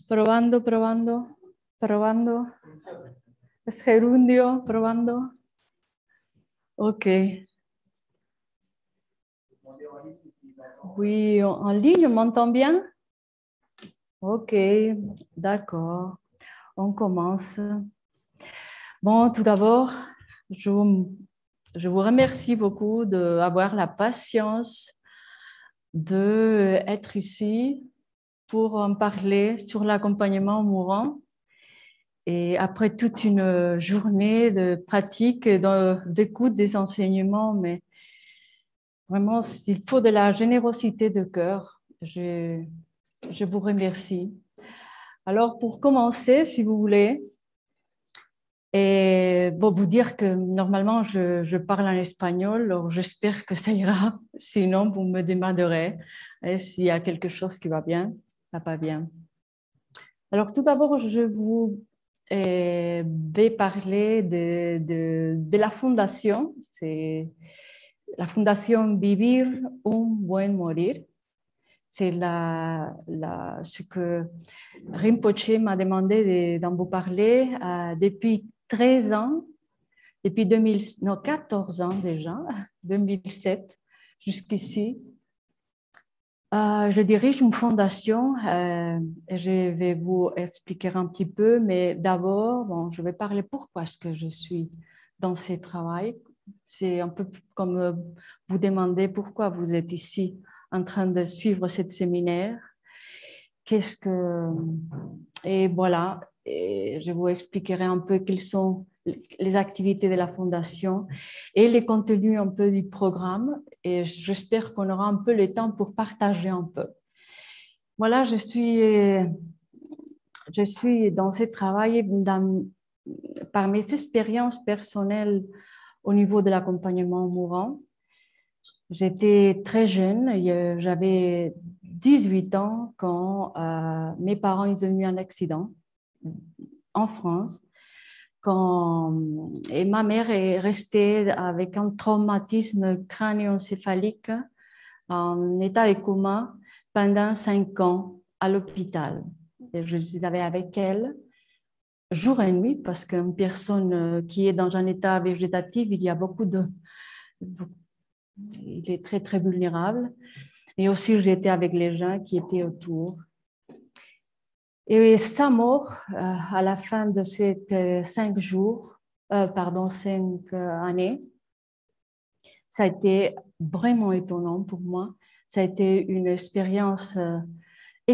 Probando, probando, probando. Es gerundio, probando. Ok. Oui, en ligne, on m'entend bien? Ok, d'accord. On commence. Bon, tout d'abord, je vous remercie beaucoup d'avoir la patience d'être ici pour en parler sur l'accompagnement au mourant. Et après toute une journée de pratique et d'écoute des enseignements, mais vraiment, il faut de la générosité de cœur. Je vous remercie. Alors, pour commencer, si vous voulez, et bon, vous dire que normalement, je parle en espagnol, alors j'espère que ça ira. Sinon, vous me demanderez s'il y a quelque chose qui va bien, va pas bien. Alors, tout d'abord, je vous vais parler de la fondation. C'est la fondation Vivir un buen morir. C'est ce que Rinpoche m'a demandé d'en vous parler depuis 13 ans, depuis 14 ans déjà, 2007 jusqu'ici. Je dirige une fondation et je vais vous expliquer un petit peu, mais d'abord, bon, je vais parler pourquoi est-ce que je suis dans ce travail. C'est un peu comme vous demander pourquoi vous êtes ici en train de suivre ce séminaire. Et voilà, et je vous expliquerai un peu quelles sont les activités de la fondation et les contenus un peu du programme. Et j'espère qu'on aura un peu le temps pour partager un peu. Voilà, je suis dans ce travail par mes expériences personnelles au niveau de l'accompagnement au mourant. J'étais très jeune, j'avais 18 ans quand mes parents ils ont eu un accident en France. Et ma mère est restée avec un traumatisme crânio-encéphalique en état de coma pendant 5 ans à l'hôpital. Et je suis avec elle jour et nuit parce qu'une personne qui est dans un état végétatif, il y a il est très, très vulnérable. Et aussi, j'étais avec les gens qui étaient autour. Et sa mort, à la fin de ces 5 années, ça a été vraiment étonnant pour moi. Ça a été une expérience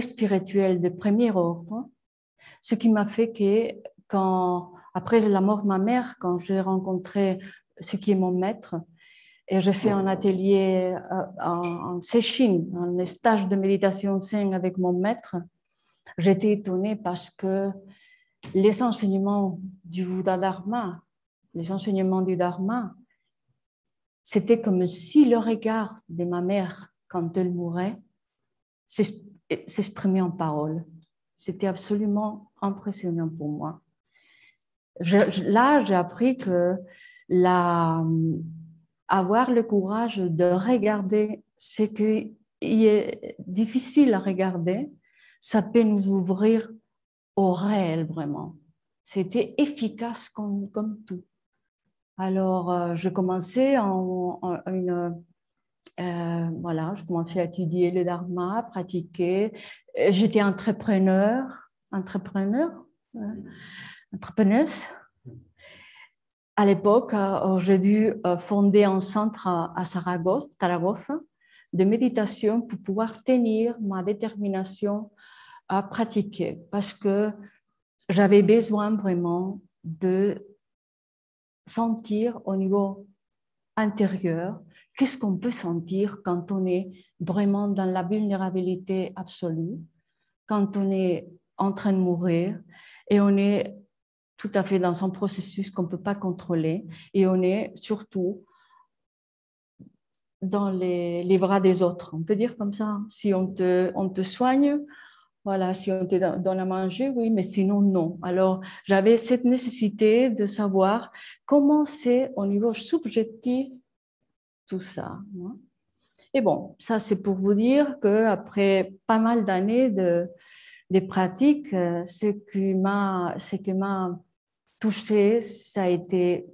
spirituelle de premier ordre, ce qui m'a fait que après la mort de ma mère, quand j'ai rencontré ce qui est mon maître, et j'ai fait un atelier en Sesshin, un stage de méditation zen avec mon maître. J'étais étonnée parce que les enseignements du Bouddha Dharma, les enseignements du Dharma, c'était comme si le regard de ma mère, quand elle mourait, s'exprimait en paroles. C'était absolument impressionnant pour moi. Là, j'ai appris que avoir le courage de regarder ce qu'il il est difficile à regarder, ça peut nous ouvrir au réel vraiment. C'était efficace comme tout. Alors, je commençais voilà, je commençais à étudier le dharma, à pratiquer. J'étais entrepreneuse. À l'époque, j'ai dû fonder un centre à Saragossa, de méditation pour pouvoir tenir ma détermination à pratiquer parce que j'avais besoin vraiment de sentir au niveau intérieur qu'est-ce qu'on peut sentir quand on est vraiment dans la vulnérabilité absolue, quand on est en train de mourir et on est tout à fait dans un processus qu'on ne peut pas contrôler et on est surtout dans les bras des autres. On peut dire comme ça, si on te soigne, voilà, si on te donne à manger, oui, mais sinon, non. Alors, j'avais cette nécessité de savoir comment c'est au niveau subjectif tout ça. Et bon, ça, c'est pour vous dire qu'après pas mal d'années de pratique, ce qui m'a touché, ça a été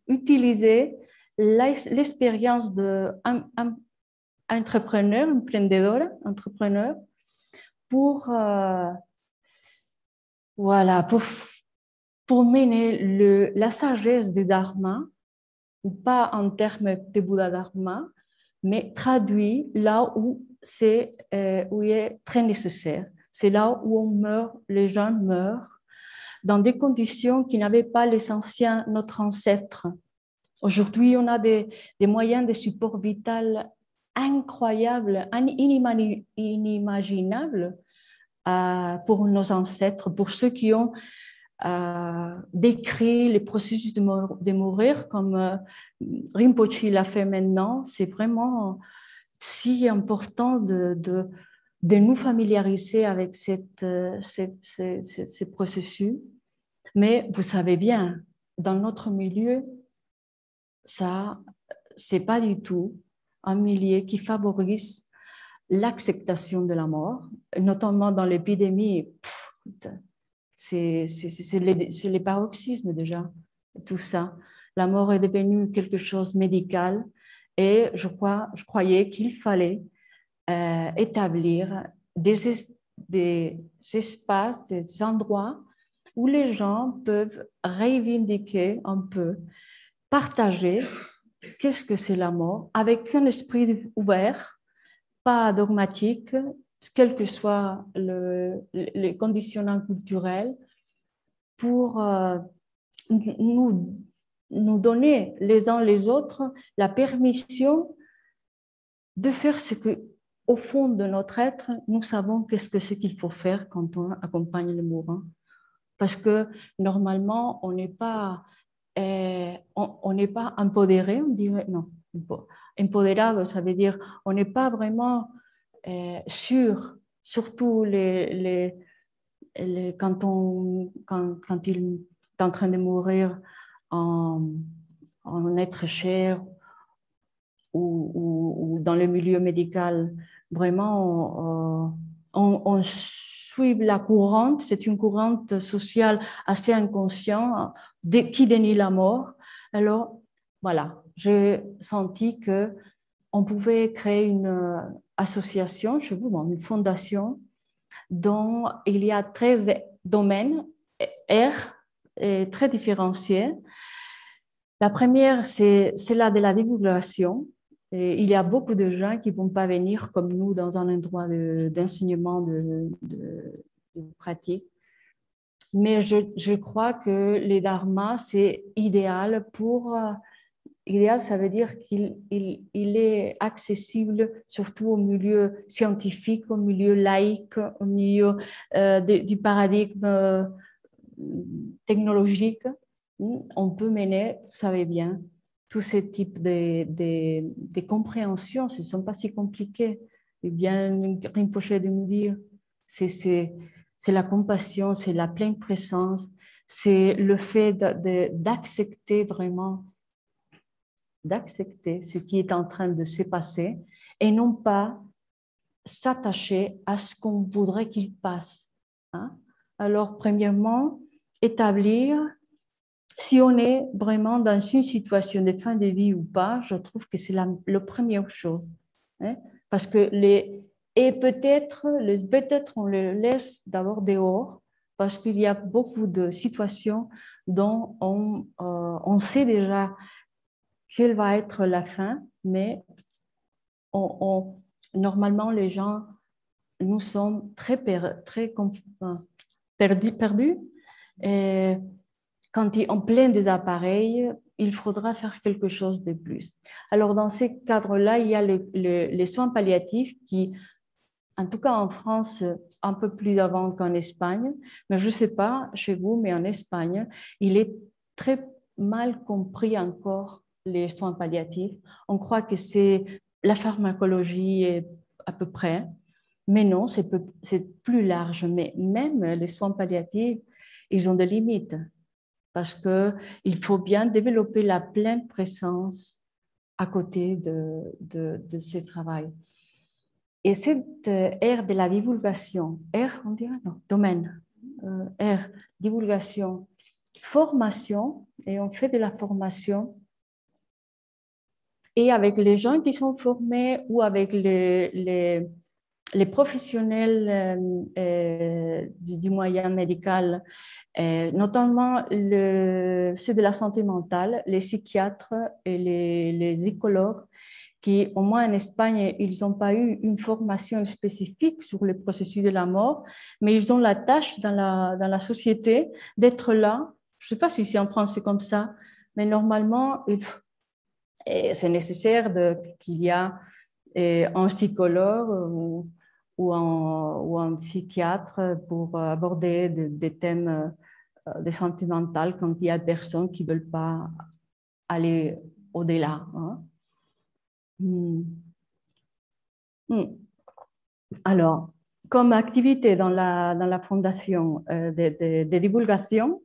utiliser l'expérience d'un entrepreneur, entrepreneur, pour, voilà, pour mener la sagesse du Dharma, pas en termes de Bouddha Dharma, mais traduit là où où il est très nécessaire. C'est là où on meurt, les gens meurent, dans des conditions qui n'avaient pas les anciens, notre ancêtre. Aujourd'hui, on a des moyens de support vital incroyables, inimaginables pour nos ancêtres, pour ceux qui ont décrit les processus de mourir comme Rinpoche l'a fait maintenant. C'est vraiment si important de nous familiariser avec ces processus. Mais vous savez bien, dans notre milieu, ça, c'est pas du tout un milieu qui favorise l'acceptation de la mort, notamment dans l'épidémie. C'est les paroxysmes déjà, tout ça. La mort est devenue quelque chose de médical et je croyais qu'il fallait établir des espaces, des endroits où les gens peuvent reivindiquer un peu, partager qu'est-ce que c'est la mort avec un esprit ouvert, pas dogmatique, quels que soient les conditionnements culturels, pour nous donner les uns les autres la permission de faire ce que, au fond de notre être, nous savons qu'est-ce que c'est qu'il faut faire quand on accompagne le mourant. Parce que normalement, on n'est pas empodéré, on dirait, non, empoderado, ça veut dire on n'est pas vraiment sûr, surtout quand il est en train de mourir en être cher ou dans le milieu médical. Vraiment, on suit la courante, c'est une courante sociale assez inconsciente qui dénie la mort. Alors, voilà, j'ai senti qu'on pouvait créer une association chez vous, une fondation dont il y a 13 domaines, R, très différenciés. La première, c'est celle de la divulgation. Et il y a beaucoup de gens qui ne vont pas venir comme nous dans un endroit d'enseignement, de pratique. Mais je crois que les dharmas, c'est idéal pour... idéal, ça veut dire qu'il est accessible surtout au milieu scientifique, au milieu laïque, au milieu du paradigme technologique. On peut mener, vous savez bien, tous ces types de compréhensions, ce ne sont pas si compliqués. Et bien, Rinpoche de nous dire, c'est la compassion, c'est la pleine présence, c'est le fait d'accepter vraiment d'accepter ce qui est en train de se passer et non pas s'attacher à ce qu'on voudrait qu'il passe. Hein? Alors, premièrement, établir si on est vraiment dans une situation de fin de vie ou pas, je trouve que c'est la première chose. Hein? Parce que et peut-être on le laisse d'abord dehors, parce qu'il y a beaucoup de situations dont on sait déjà quelle va être la fin, mais normalement, les gens, nous sommes très perdus. Et quand on plein des appareils, il faudra faire quelque chose de plus. Alors, dans ces cadres-là, il y a les soins palliatifs qui, en tout cas en France, un peu plus avant qu'en Espagne, mais je ne sais pas chez vous, mais en Espagne, il est très mal compris encore les soins palliatifs. On croit que c'est la pharmacologie à peu près, mais non, c'est plus large. Mais même les soins palliatifs, ils ont des limites parce qu'il faut bien développer la pleine présence à côté de ce travail. Et cette ère de la divulgation, ère, on dirait, non, domaine, ère, divulgation, formation, et on fait de la formation, et avec les gens qui sont formés ou avec les professionnels du moyen médical, notamment c'est de la santé mentale, les psychiatres et les psychologues, qui, au moins en Espagne, ils n'ont pas eu une formation spécifique sur le processus de la mort, mais ils ont la tâche dans la société d'être là. Je ne sais pas si c'est en France c'est comme ça, mais normalement, c'est nécessaire qu'il y ait un psychologue ou un psychiatre pour aborder des thèmes de santé mentale quand il y a des personnes qui ne veulent pas aller au-delà. Hein. Alors, comme activité dans la fondation de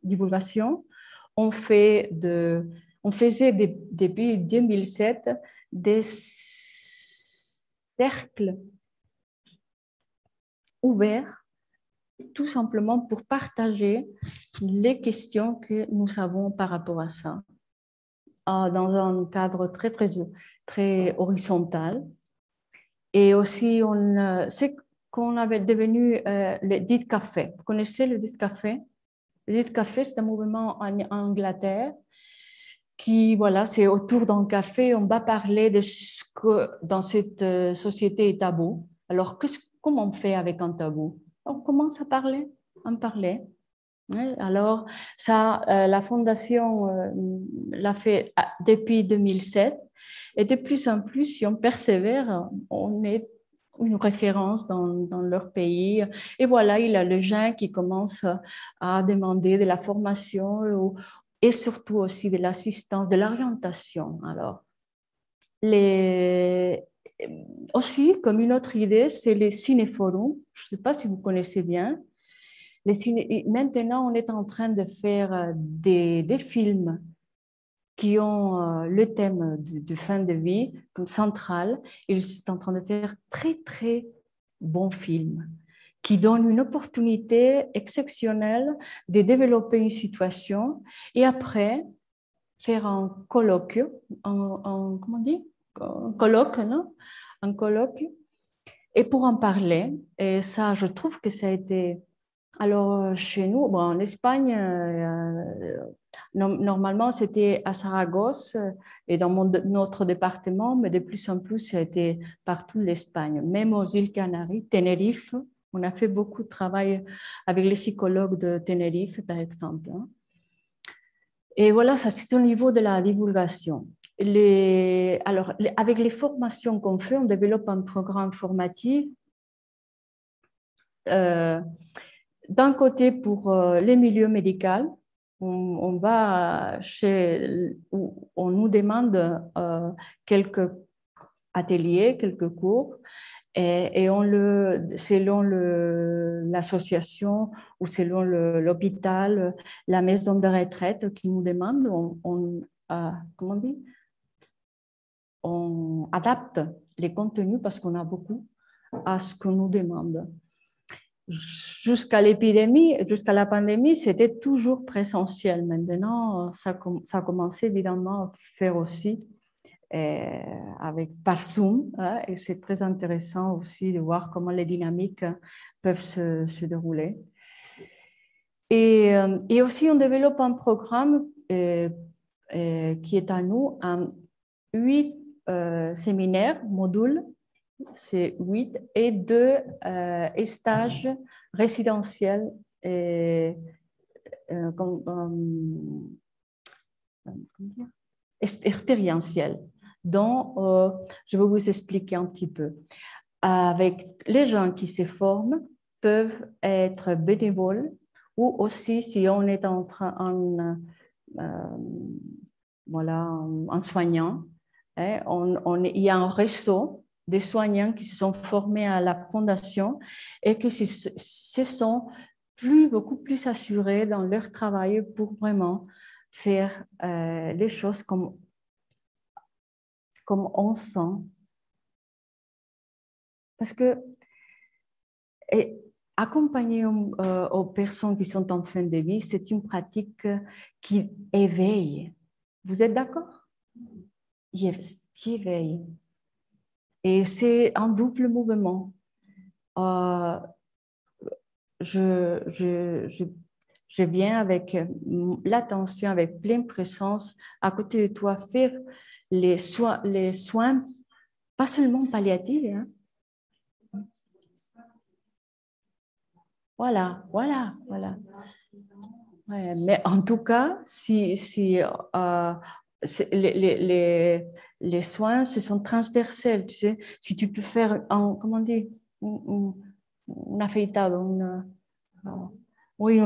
divulgation, on faisait depuis 2007 des cercles ouverts, tout simplement pour partager les questions que nous avons par rapport à ça, dans un cadre très horizontal. Et aussi, c'est qu'on avait devenu le dit café. Vous connaissez le dit café? Le dit café, c'est un mouvement en Angleterre qui, voilà, c'est autour d'un café, on va parler de ce que dans cette société est tabou. Alors, comment on fait avec un tabou? On commence à parler, en parler. Alors, ça, la Fondation l'a fait depuis 2007. Et de plus en plus, si on persévère, on est une référence dans leur pays. Et voilà, il y a les gens qui commencent à demander de la formation et surtout aussi de l'assistance, de l'orientation. Alors, aussi, comme une autre idée, c'est les cinéforums. Je ne sais pas si vous connaissez bien. Maintenant, on est en train de faire des films qui ont le thème de fin de vie comme central. Ils sont en train de faire très, très bons films qui donnent une opportunité exceptionnelle de développer une situation et après faire un colloque, comment on dit? Un colloque, non? Un colloque, et pour en parler. Et ça, je trouve que ça a été... Alors, chez nous, bon, en Espagne, normalement, c'était à Saragosse et dans notre département, mais de plus en plus, ça a été partout l'Espagne, même aux îles Canaries, Tenerife. On a fait beaucoup de travail avec les psychologues de Tenerife, par exemple. Et voilà, ça c'est au niveau de la divulgation. Alors, avec les formations qu'on fait, on développe un programme formatif. D'un côté, pour les milieux médicaux, on va on nous demande quelques ateliers, quelques cours, et selon l'association ou selon l'hôpital, la maison de retraite qui nous demande, comment on dit? on adapte les contenus parce qu'on a beaucoup à ce qu'on nous demande. Jusqu'à l'épidémie, jusqu'à la pandémie, c'était toujours présentiel. Maintenant, ça a commencé évidemment à faire aussi par Zoom. Hein, et c'est très intéressant aussi de voir comment les dynamiques peuvent se dérouler. Et aussi, on développe un programme qui est à nous, 8 séminaires, modules, c'est 8, et 2 stages résidentiels et expérientiels, dont je vais vous expliquer un petit peu. Avec les gens qui se forment, peuvent être bénévoles, ou aussi si on est voilà, en soignant, hein, il y a un réseau de soignants qui se sont formés à la fondation et qui se sont beaucoup plus assurés dans leur travail pour vraiment faire les choses comme on sent. Parce que accompagner aux personnes qui sont en fin de vie, c'est une pratique qui éveille. Vous êtes d'accord? Qui éveille. Et c'est un double mouvement. Je viens avec l'attention, avec pleine présence, à côté de toi, faire les soins, pas seulement palliatifs. Hein. Voilà. Ouais, mais en tout cas, si les soins, ce sont transversels, tu sais. Si tu peux faire, comment dire, une afeitado, oui,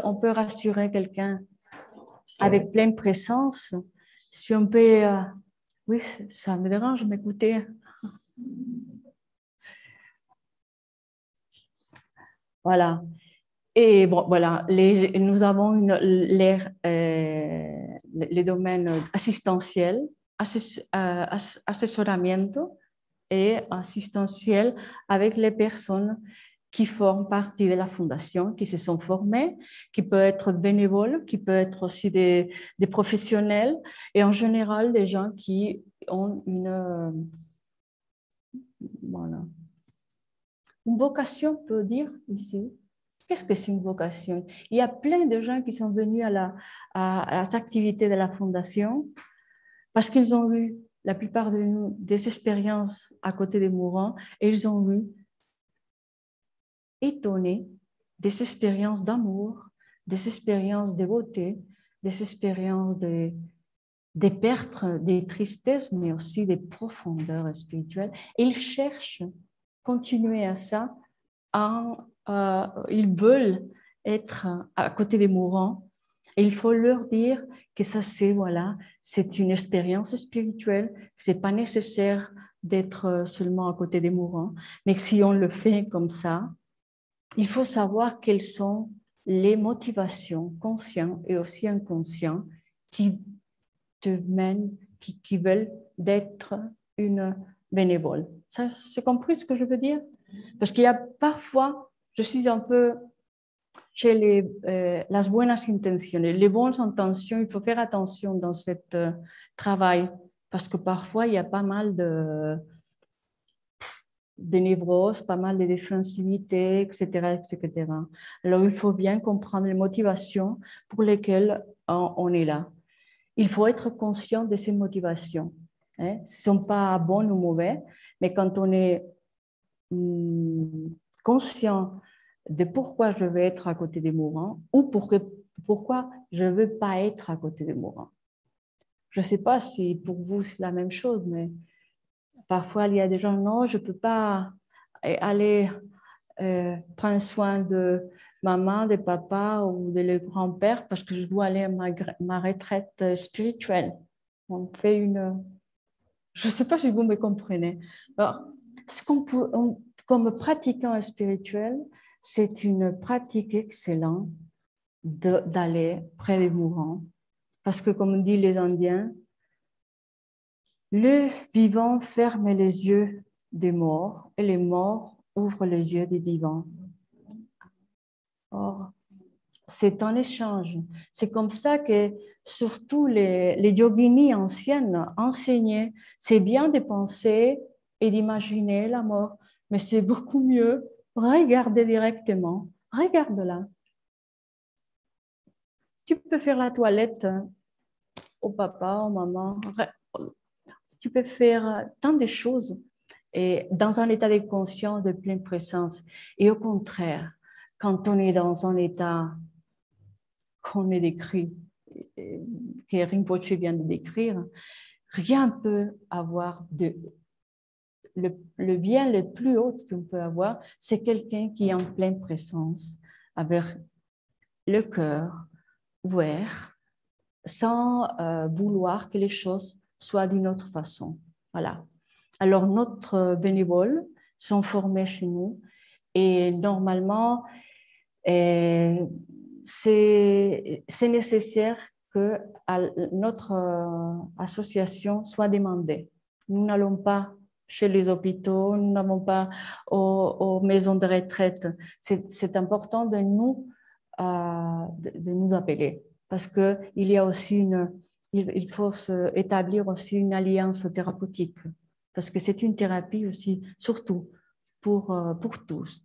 on peut rassurer quelqu'un avec pleine présence. Si on peut, oui, ça me dérange de m'écouter. Voilà. Et bon, voilà, nous avons les domaines assistentiels, assessoramiento et assistentiel avec les personnes qui forment partie de la fondation, qui se sont formées, qui peuvent être bénévoles, qui peuvent être aussi des professionnels et en général des gens qui ont voilà, une vocation, on peut dire ici. Qu'est-ce que c'est une vocation? Il y a plein de gens qui sont venus à las activités de la fondation parce qu'ils ont eu, la plupart de nous, des expériences à côté des mourants et ils ont eu étonnés des expériences d'amour, des expériences de beauté, des expériences des pertes, des tristesses, mais aussi des profondeurs spirituelles. Et ils cherchent à continuer à ça. Ils veulent être à côté des mourants. Et il faut leur dire que ça, c'est une expérience spirituelle. C'est pas nécessaire d'être seulement à côté des mourants, mais que si on le fait comme ça, il faut savoir quelles sont les motivations conscientes et aussi inconscientes qui te mènent, qui veulent d'être une bénévole. Ça, c'est compris ce que je veux dire? Parce qu'il y a parfois, je suis un peu chez las buenas intentions, les bonnes intentions, il faut faire attention dans ce travail, parce que parfois, il y a pas mal de névroses, pas mal de défensivité, etc., etc. Alors, il faut bien comprendre les motivations pour lesquelles on est là. Il faut être conscient de ces motivations. Hein. Ce ne sont pas bonnes ou mauvaises, mais quand on est conscient de pourquoi je veux être à côté des mourants ou pourquoi je ne veux pas être à côté des mourants. Je ne sais pas si pour vous c'est la même chose, mais parfois il y a des gens, non, je ne peux pas aller prendre soin de maman, de papa ou de le grand-père parce que je dois aller à ma retraite spirituelle. On fait je ne sais pas si vous me comprenez. Alors, comme pratiquant spirituel, c'est une pratique excellente d'aller près des mourants. Parce que, comme disent les Indiens, Le vivant ferme les yeux des morts et les morts ouvrent les yeux des vivants. Or, c'est un échange. C'est comme ça que surtout les yoginis anciennes enseignaient. C'est bien de penser et d'imaginer la mort, mais c'est beaucoup mieux regarder directement. Regarde-la. Tu peux faire la toilette au papa, au maman. Tu peux faire tant de choses et dans un état de conscience, de pleine présence. Et au contraire, quand on est dans un état qu'on est décrit, que Rinpoche vient de décrire, rien ne peut avoir le bien le plus haut qu'on peut avoir, c'est quelqu'un qui est en pleine présence, avec le cœur ouvert, sans vouloir que les choses soient d'une autre façon. Voilà. Alors, notre bénévoles sont formés chez nous et normalement, c'est nécessaire que notre association soit demandée. Nous n'allons pas chez les hôpitaux, nous n'allons pas aux maisons de retraite. C'est important de nous appeler parce qu'il y a aussi il faut établir aussi une alliance thérapeutique parce que c'est une thérapie aussi, surtout pour tous.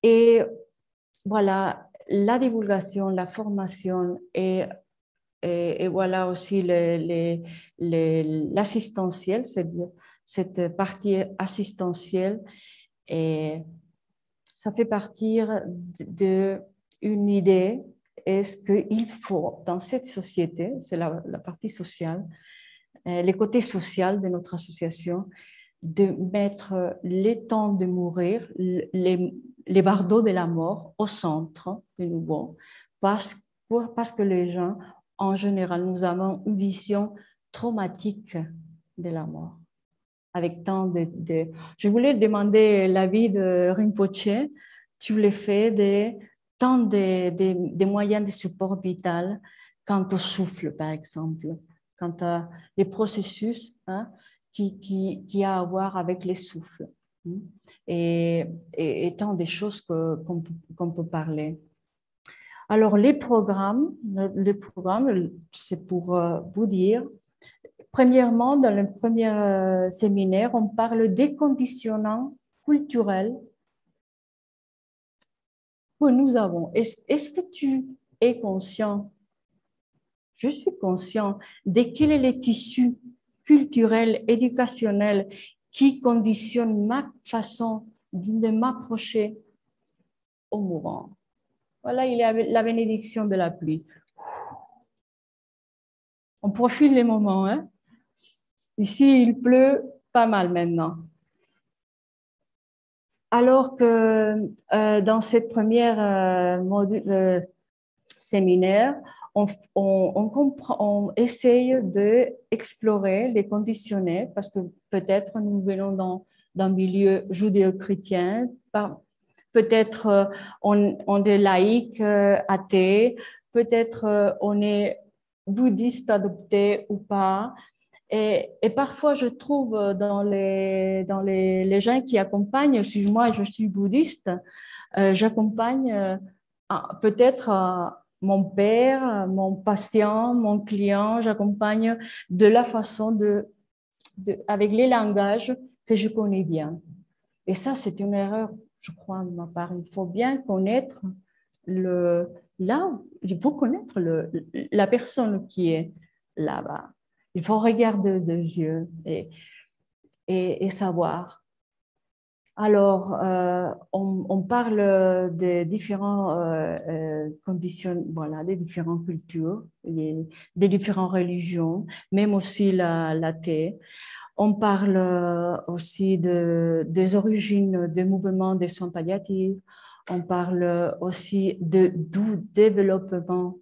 Et voilà, la divulgation, la formation et voilà aussi l'assistentiel, cette partie assistentielle, et ça fait partir d'une idée. Est-ce qu'il faut, dans cette société, c'est la partie sociale, les côtés sociaux de notre association, de mettre les temps de mourir, les bardeaux de la mort au centre de nouveau, parce que les gens, en général, nous avons une vision traumatique de la mort. Avec tant Je voulais demander l'avis de Rinpoche. Tu le fais tant de moyens de support vital quant au souffle, par exemple, quant à les processus qui a à voir avec les souffles. Et tant de choses qu'on peut parler. Alors, les programmes, c'est pour vous dire, premièrement, dans le premier séminaire, on parle des conditionnements culturels que nous avons. Est-ce que tu es conscient? Je suis conscient de quel est le tissu culturel, éducationnel qui conditionne ma façon de m'approcher au mourant. Voilà, il y a la bénédiction de la pluie. On profite les moments, hein? Ici, il pleut pas mal maintenant. Alors que dans cette première séminaire, on essaye d'explorer les conditionnés parce que peut-être nous venons d'un milieu judéo-chrétien, peut-être on est laïque, athée, peut-être on est bouddhiste adopté ou pas. Et parfois, je trouve dans les gens qui accompagnent, si moi je suis bouddhiste, j'accompagne peut-être mon père, mon patient, mon client, j'accompagne de la façon avec les langages que je connais bien. Et ça, c'est une erreur, je crois, de ma part. Il faut bien connaître il faut connaître la personne qui est là-bas. Il faut regarder des yeux et savoir. Alors, on parle des différentes conditions, voilà, des différentes cultures, des différentes religions, même aussi l'athée. On parle aussi des origines des mouvements des soins palliatifs. On parle aussi du développement.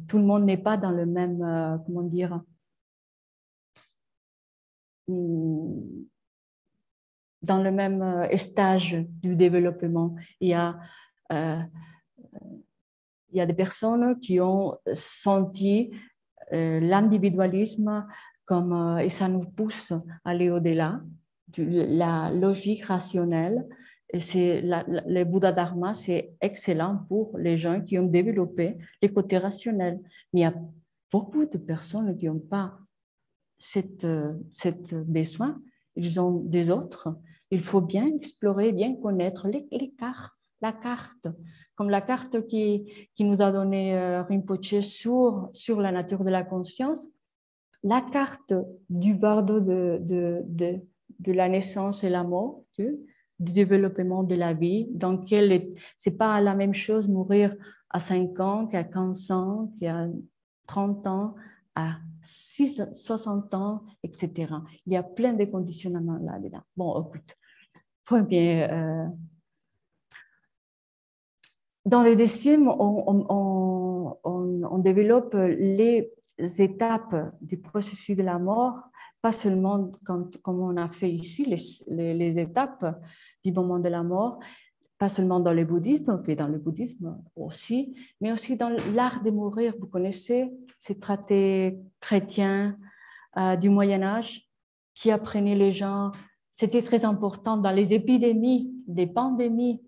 Tout le monde n'est pas dans le même, comment dire, dans le même stage du développement. Euh, il y a des personnes qui ont senti l'individualisme et ça nous pousse à aller au-delà de la logique rationnelle. Et le Bouddha Dharma, c'est excellent pour les gens qui ont développé les côtés rationnels. Mais il y a beaucoup de personnes qui n'ont pas cette besoin, ils ont des autres. Il faut bien explorer, bien connaître les cartes, la carte, comme la carte qui nous a donné Rinpoche sur la nature de la conscience, la carte du bardeau de la naissance et la mort, du développement de la vie, dans quel c'est pas la même chose mourir à 5 ans qu'à 15 ans, qu'à 30 ans, à 60 ans, etc. Il y a plein de conditionnements là-dedans. Bon, écoute, premier, dans le deuxième, on développe les étapes du processus de la mort, pas seulement comme on a fait ici, les étapes du moment de la mort, pas seulement dans le bouddhisme, mais dans le bouddhisme aussi, mais aussi dans l'art de mourir. Vous connaissez ces traités chrétiens du Moyen-Âge qui apprenaient les gens. C'était très important dans les épidémies, des pandémies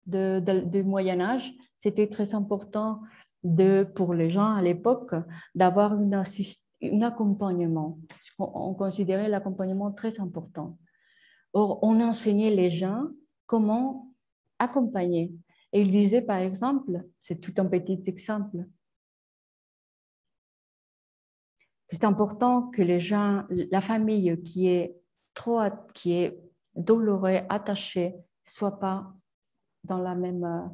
du Moyen-Âge. C'était très important pour les gens à l'époque d'avoir un accompagnement. On considérait l'accompagnement très important. Or, on enseignait les gens comment accompagner. Et il disait, par exemple, c'est tout un petit exemple, c'est important que les gens, la famille qui est douloureuse, attachée, soit pas dans le même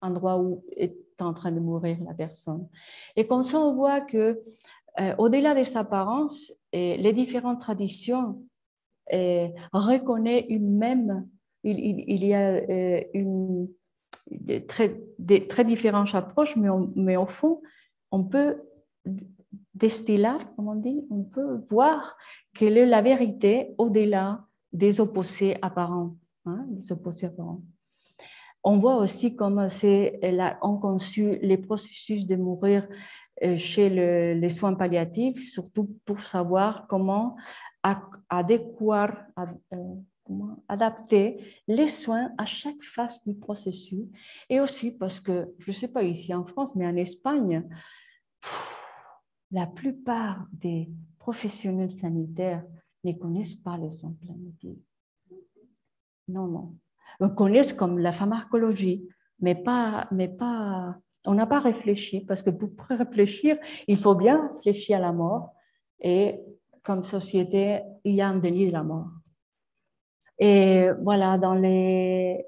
endroit où est en train de mourir la personne. Et comme ça, on voit que au-delà des apparences, les différentes traditions reconnaissent une même. Il y a des très différentes approches, mais au fond, on peut distiller, comme on dit, on peut voir quelle est la vérité au-delà des opposés apparents. Des opposés apparents. On voit aussi comment on conçu les processus de mourir chez les soins palliatifs, surtout pour savoir comment adapter les soins à chaque phase du processus. Et aussi parce que, je ne sais pas ici en France, mais en Espagne, la plupart des professionnels sanitaires ne connaissent pas les soins palliatifs. Non, non. On connaît comme la pharmacologie, mais pas, on n'a pas réfléchi, parce que pour réfléchir, il faut bien réfléchir à la mort, et comme société, il y a un déni de la mort. Et voilà, dans les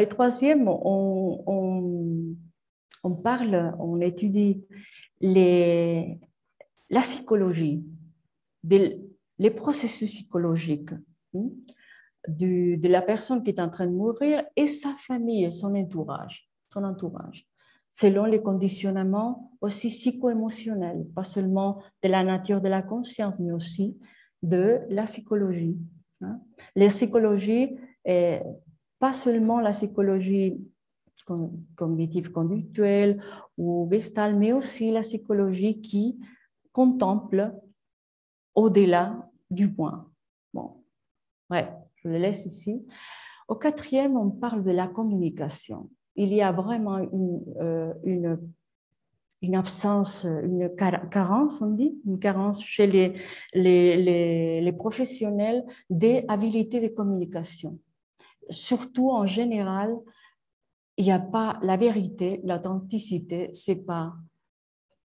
troisièmes, on étudie la psychologie, les processus psychologiques de la personne qui est en train de mourir et sa famille, son entourage, selon les conditionnements aussi psycho-émotionnels, pas seulement de la nature de la conscience, mais aussi de la psychologie. La psychologie, pas seulement la psychologie cognitive conductuelle ou gestalt, mais aussi la psychologie qui contemple au-delà du point. Bon, ouais, je le laisse ici. Au quatrième, on parle de la communication. Il y a vraiment une absence, une carence, on dit, une carence chez les professionnels des habilités de communication. Surtout en général, il n'y a pas la vérité, l'authenticité, c'est pas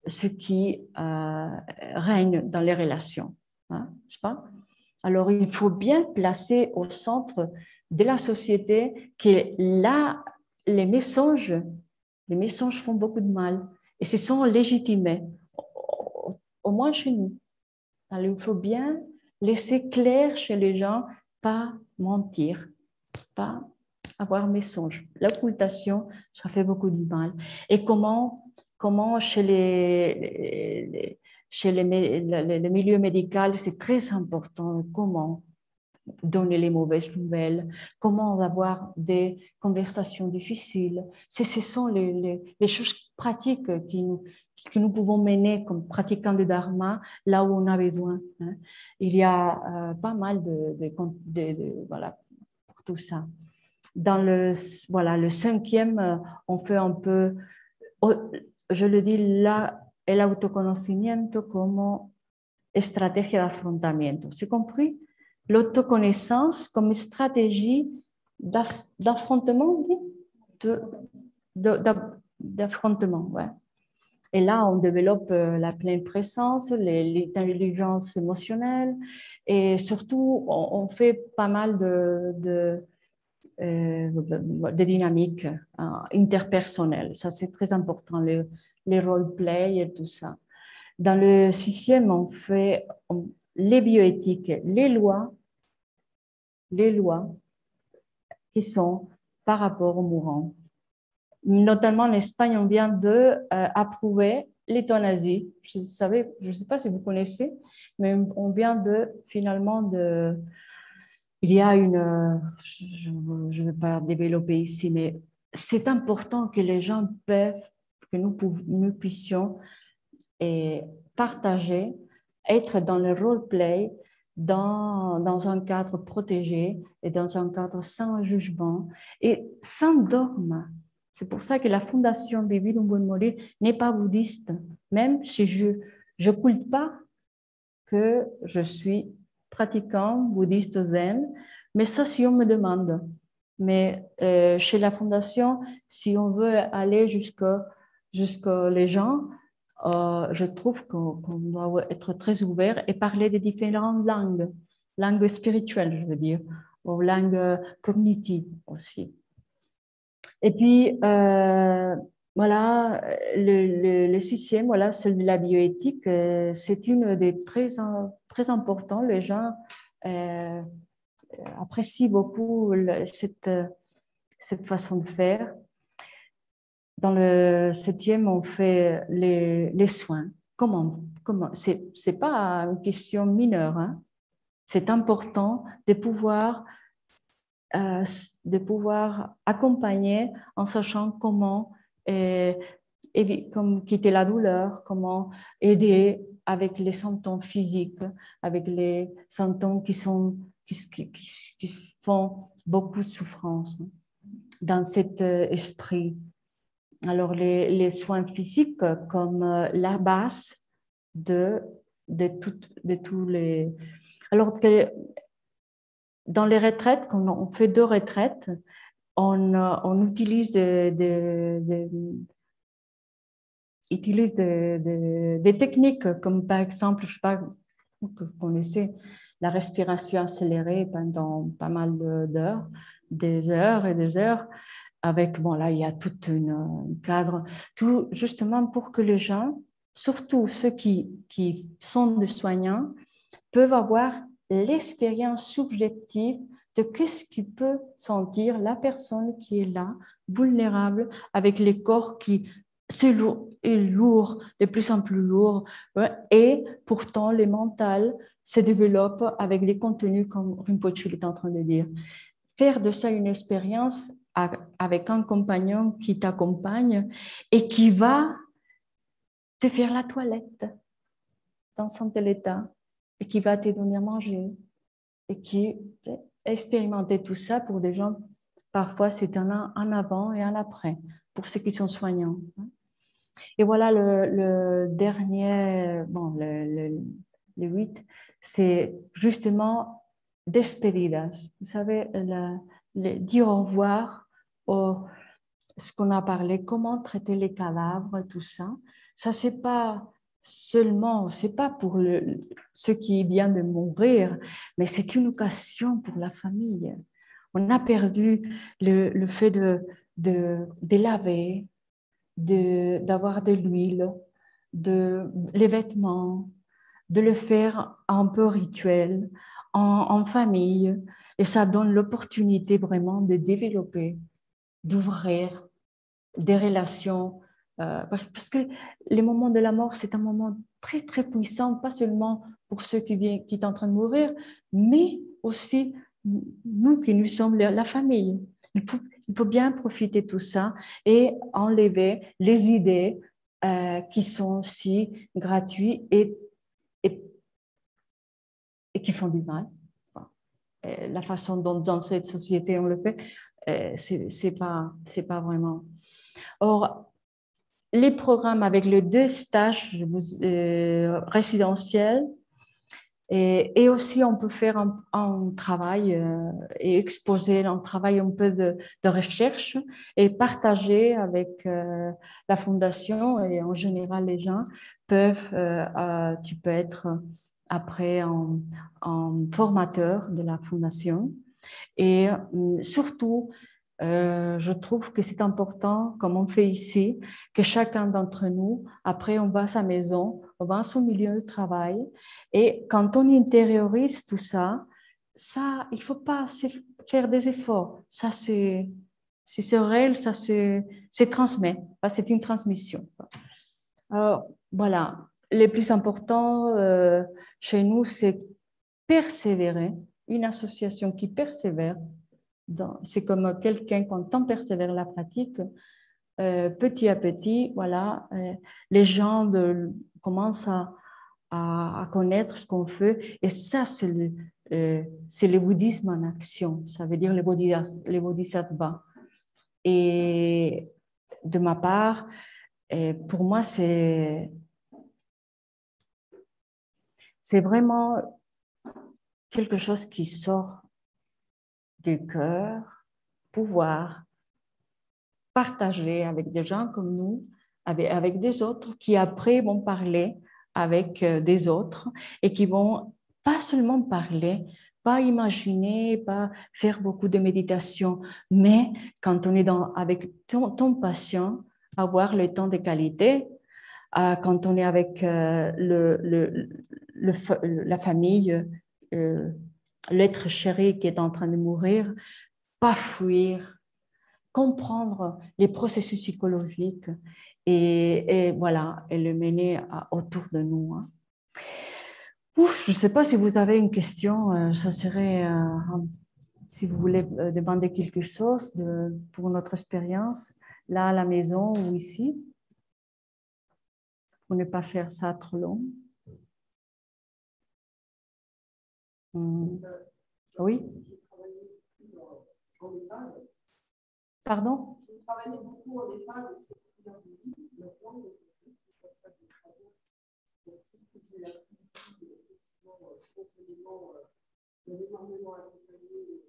ce qui règne dans les relations, n'est-ce pas? Alors, il faut bien placer au centre de la société que là, les mensonges font beaucoup de mal et se sont légitimés, au moins chez nous. Alors, il faut bien laisser clair chez les gens, pas mentir, pas avoir mensonge. L'occultation, ça fait beaucoup de mal. Et comment chez le milieu médical, c'est très important, comment donner les mauvaises nouvelles, comment avoir des conversations difficiles. Ce sont les choses pratiques que nous pouvons mener comme pratiquants de Dharma là où on a besoin. Hein. Il y a pas mal voilà, pour tout ça. Dans le 5e, on fait un peu, je le dis là, el autoconocimiento como estrategia de afrontamiento. ¿C'est compris? L'autoconnaissance comme stratégie d'affrontement, d'affrontement, ouais. Et là, on développe la pleine présence, l'intelligence émotionnelle et surtout, on fait pas mal de dynamiques interpersonnelles. Ça, c'est très important, les role-play et tout ça. Dans le 6e, on fait les bioéthiques, les lois qui sont par rapport aux mourants. Notamment en Espagne, on vient d'approuver l'euthanasie. Je ne sais pas si vous connaissez, mais on vient finalement il y a je ne vais pas développer ici, mais c'est important que les gens peuvent, que nous puissions partager, être dans le role-play, dans un cadre protégé et dans un cadre sans jugement et sans dogme. C'est pour ça que la Fondation Vivir un Buen Morir n'est pas bouddhiste, même si je ne culte pas que je suis pratiquant bouddhiste zen, mais ça, si on me demande. Mais chez la Fondation, si on veut aller jusqu'à les gens, je trouve qu'on doit être très ouvert et parler des différentes langues spirituelles, je veux dire, ou langues cognitives aussi. Et puis, voilà, le 6e, voilà, celle de la bioéthique, c'est une des très importants. Les gens apprécient beaucoup cette façon de faire. Dans le 7e, on fait les soins. Comment c'est pas une question mineure, hein? C'est important de pouvoir accompagner en sachant comment quitter la douleur, comment aider avec les symptômes physiques, avec les symptômes qui font beaucoup de souffrance dans cet esprit. Alors, les soins physiques comme la base de tous les... Alors que dans les retraites, quand on fait 2 retraites, on utilise des techniques comme par exemple, je ne sais pas, vous connaissez la respiration accélérée pendant pas mal d'heures, des heures et des heures, avec, bon là, il y a tout un cadre, tout justement pour que les gens, surtout ceux qui sont des soignants, peuvent avoir l'expérience subjective de qu'est-ce qui peut sentir la personne qui est là, vulnérable, avec les corps qui est lourd, de plus en plus lourd, et pourtant les mentales se développent avec des contenus comme Rinpoche est en train de dire. Faire de ça une expérience avec un compagnon qui t'accompagne et qui va te faire la toilette dans son tel état et qui va te donner à manger et qui expérimenter tout ça pour des gens, parfois c'est un avant et un après, pour ceux qui sont soignants. Et voilà le dernier, bon, le 8, c'est justement despedidas. Vous savez, dire au revoir, ce qu'on a parlé, comment traiter les cadavres, tout ça. Ça, c'est pas seulement, c'est pas pour ceux qui viennent de mourir, mais c'est une occasion pour la famille. On a perdu le fait de laver, d'avoir de l'huile, les vêtements, de le faire un peu rituel, en famille. Et ça donne l'opportunité vraiment de développer, d'ouvrir des relations. Parce que les moments de la mort, c'est un moment très, très puissant, pas seulement pour ceux qui sont en train de mourir, mais aussi nous qui nous sommes la famille. Il faut bien profiter de tout ça et enlever les idées qui sont si gratuites et, et qui font du mal. La façon dont dans cette société on le fait, c'est pas vraiment. Or, les programmes avec les 2 stages résidentiels et aussi on peut faire un travail et exposer un travail un peu de recherche et partager avec la fondation et en général les gens peuvent, tu peux être après en formateur de la fondation et surtout je trouve que c'est important, comme on fait ici, que chacun d'entre nous, après, on va à sa maison, on va à son milieu de travail. Et quand on intériorise tout ça, il ne faut pas faire des efforts. Ça, c'est réel, ça c'est transmet. C'est une transmission. Alors, voilà. Le plus important chez nous, c'est persévérer. Une association qui persévère c'est comme quelqu'un, quand on persévère la pratique, petit à petit, voilà, les gens commencent à connaître ce qu'on fait. Et ça, c'est le bouddhisme en action. Ça veut dire les bodhisattvas. Et de ma part, pour moi, c'est vraiment quelque chose qui sort du cœur, pouvoir partager avec des gens comme nous, avec des autres qui après vont parler avec des autres et qui vont pas seulement parler, pas imaginer, pas faire beaucoup de méditation, mais quand on est avec ton patient, avoir le temps de qualité, quand on est avec la famille, l'être chéri qui est en train de mourir, pas fuir, comprendre les processus psychologiques et voilà, et le mener autour de nous. Hein. Ouf, je ne sais pas si vous avez une question, ça serait, si vous voulez demander quelque chose pour notre expérience, là à la maison ou ici, pour ne pas faire ça trop long. Oui. Pardon? J'ai travaillé beaucoup en EHPAD et c'est aussi dans le livre, maintenant, tout ce que j'ai appris ici, effectivement, spontanément, il y a énormément accompagné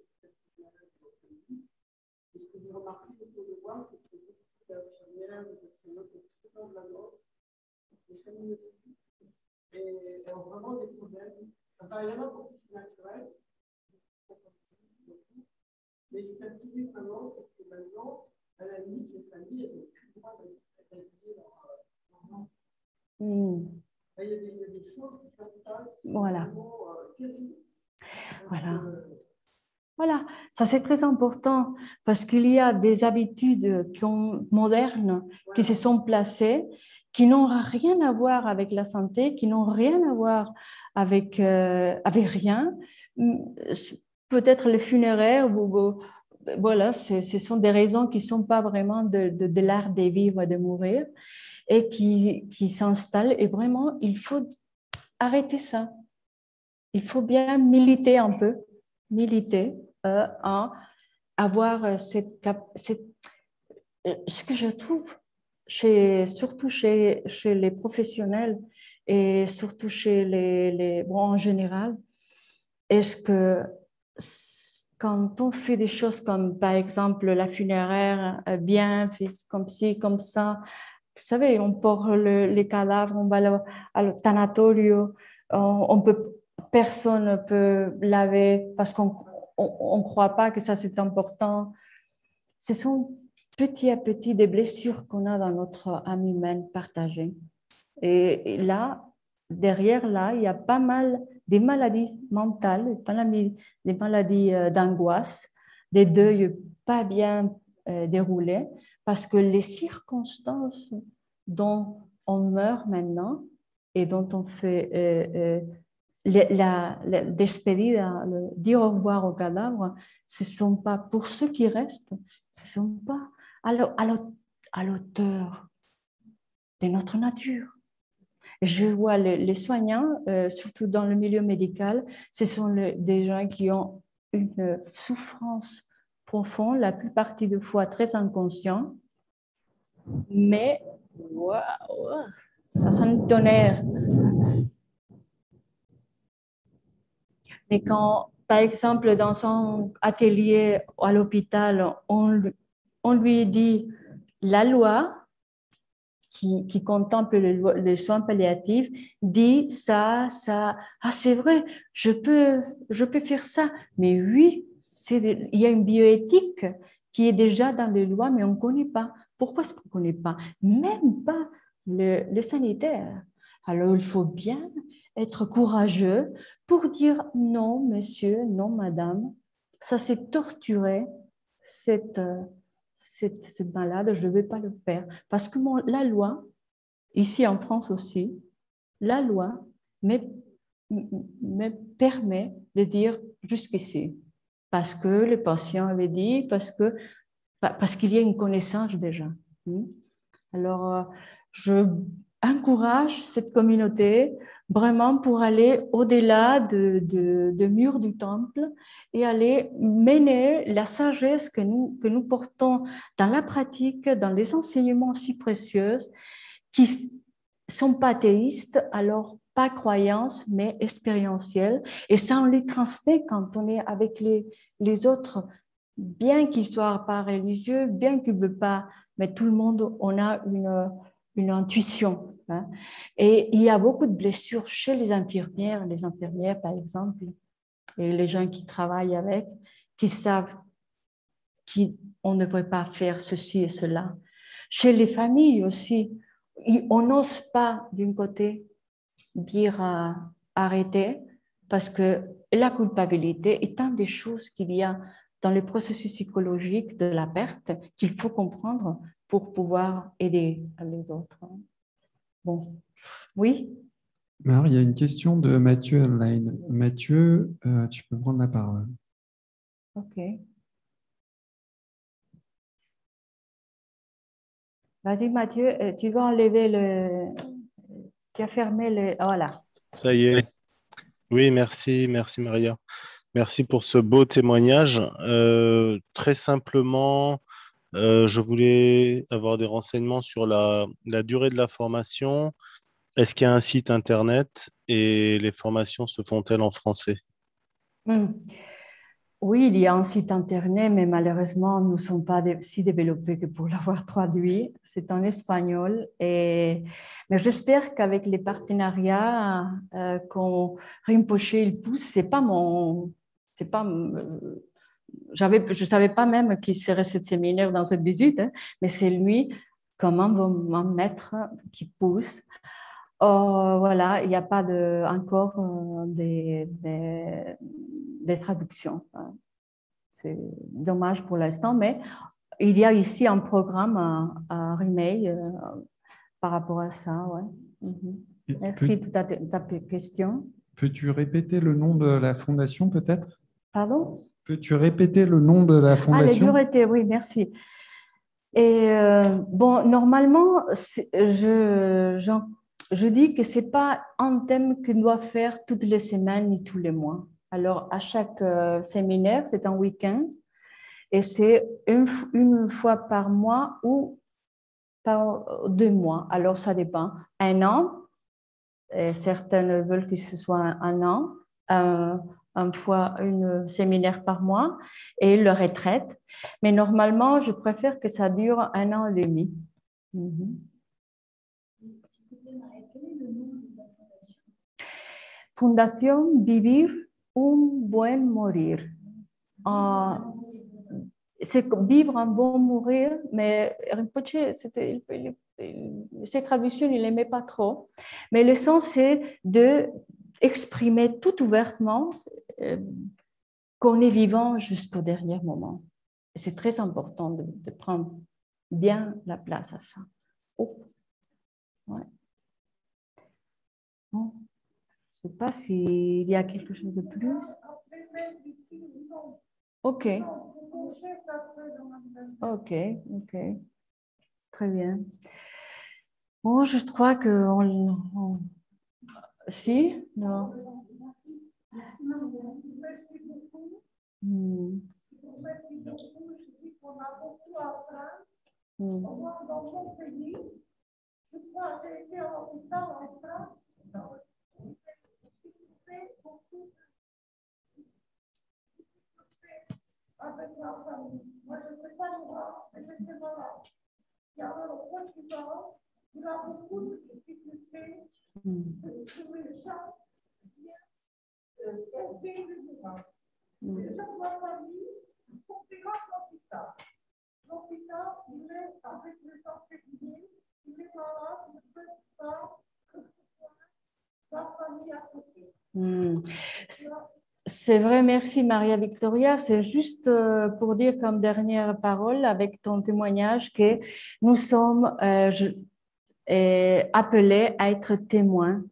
et ce que j'ai remarqué autour de moi, c'est que beaucoup d'infirmières, de soignantes, de soignants de la mort, des familles aussi, et ont vraiment des problèmes. Enfin, il y en a beaucoup qui sont naturels, mais ce qui a trouvé vraiment, c'est que maintenant, à la limite, les familles, elles n'ont plus le droit d'habiller leur enfant. Il y a des choses qui s'installent qui sont vraiment terribles. Voilà. Voilà, ça c'est très important parce qu'il y a des habitudes modernes qui se sont placées, qui n'ont rien à voir avec la santé, qui n'ont rien à voir avec rien. Peut-être les funéraires, voilà, ce sont des raisons qui ne sont pas vraiment de l'art de vivre et de mourir et qui s'installent. Et vraiment, il faut arrêter ça. Il faut bien militer un peu, à avoir ce que je trouve, surtout chez les professionnels et surtout chez bon, en général, est-ce que quand on fait des choses comme, par exemple, la funéraire bien, comme ci, comme ça, vous savez, on porte les cadavres, on va au tanatorio, personne ne peut laver parce qu'on ne croit pas que ça c'est important. Ce sont petit à petit des blessures qu'on a dans notre âme humaine partagée. Et là, derrière là, il y a pas mal des maladies mentales, des maladies d'angoisse, des deuils pas bien déroulés, parce que les circonstances dont on meurt maintenant et dont on fait la despedida, dire au revoir aux cadavres, ce ne sont pas pour ceux qui restent, ce ne sont pas à l'auteur de notre nature. Je vois les soignants, surtout dans le milieu médical, ce sont des gens qui ont une souffrance profonde, la plupart du fois très inconscient, mais wow, ça sonne tonnerre. Mais quand, par exemple, dans son atelier à l'hôpital, on lui dit la loi qui contemple les soins palliatifs dit ça, ça. Ah, c'est vrai, je peux faire ça. Mais oui, il y a une bioéthique qui est déjà dans les lois, mais on ne connaît pas. Pourquoi est-ce qu'on ne connaît pas? Même pas le sanitaire. Alors, il faut bien être courageux pour dire non, monsieur, non, madame. Ça, c'est torturer cette malade, je ne vais pas le faire. Parce que la loi, ici en France aussi, la loi me, me permet de dire jusqu'ici. Parce que le patient avait dit, parce qu'il y a une connaissance déjà. Alors, je encourage cette communauté vraiment pour aller au-delà de murs du temple et aller mener la sagesse que nous portons dans la pratique, dans les enseignements si précieux, qui sont pas théistes, alors pas croyances, mais expérientielles. Et ça, on les transmet quand on est avec les autres, bien qu'ils soient pas religieux, bien qu'ils ne veulent pas, mais tout le monde, on a une intuition. Hein. Et il y a beaucoup de blessures chez les infirmières par exemple, et les gens qui travaillent avec, qui savent qu'on ne devrait pas faire ceci et cela. Chez les familles aussi, on n'ose pas, d'un côté, dire arrêter, parce que la culpabilité est une des choses qu'il y a dans le processus psychologique de la perte qu'il faut comprendre pour pouvoir aider les autres. Bon, oui. Alors, il y a une question de Mathieu online. Mathieu, tu peux prendre la parole. Ok. Vas-y, Mathieu, tu vas enlever tu as fermé le... Voilà. Ça y est. Oui, merci Maria. Merci pour ce beau témoignage. Très simplement, je voulais avoir des renseignements sur la durée de la formation. Est-ce qu'il y a un site internet et les formations se font-elles en français? Oui, il y a un site internet, mais malheureusement, nous ne sommes pas si développés que pour l'avoir traduit. C'est en espagnol. Mais j'espère qu'avec les partenariats qu'on Rinpoche il pousse, c'est pas mon, c'est pas, je savais pas même qu'il serait ce séminaire dans cette visite, hein, mais c'est lui, comment mon maître qui pousse. Voilà, il n'y a pas encore des traductions. Hein. C'est dommage pour l'instant, mais il y a ici un programme à Rimay par rapport à ça. Ouais. Merci pour ta question. Peux-tu répéter le nom de la fondation, peut-être? Pardon? Peux-tu répéter le nom de la fondation? Ah, les duretés, oui, merci. Et bon, normalement, je dis que ce n'est pas un thème qu'on doit faire toutes les semaines ni tous les mois. Alors, à chaque séminaire, c'est un week-end et c'est une fois par mois ou par 2 mois. Alors, ça dépend. Un an, et certaines veulent que ce soit un an, une fois un séminaire par mois et le retraite. Mais normalement, je préfère que ça dure 1 an et demi. Fundación Vivir un buen morir. C'est vivre un bon mourir, mais Rinpoche, cette traduction, il n'aimait pas trop. Mais le sens, c'est d'exprimer tout ouvertement qu'on est vivant jusqu'au dernier moment. C'est très important de prendre bien la place à ça. Oh. Ouais. Bon. sais pas s'il y a quelque chose de plus. OK. OK, OK. Très bien. Bon, je crois que si, non. Hmm. Hmm. Avec la famille. Moi, je ne sais pas moi, mais je sais pas. Il y a un proche qui va, il a beaucoup de difficultés, sur les gens, les gens de la famille sont payants à l'hôpital. L'hôpital, il est avec les enseignants, il est malade, il ne peut pas que ce soit la famille à côté. C'est vrai, merci Maria Victoria. C'est juste pour dire comme dernière parole avec ton témoignage que nous sommes appelés à être témoins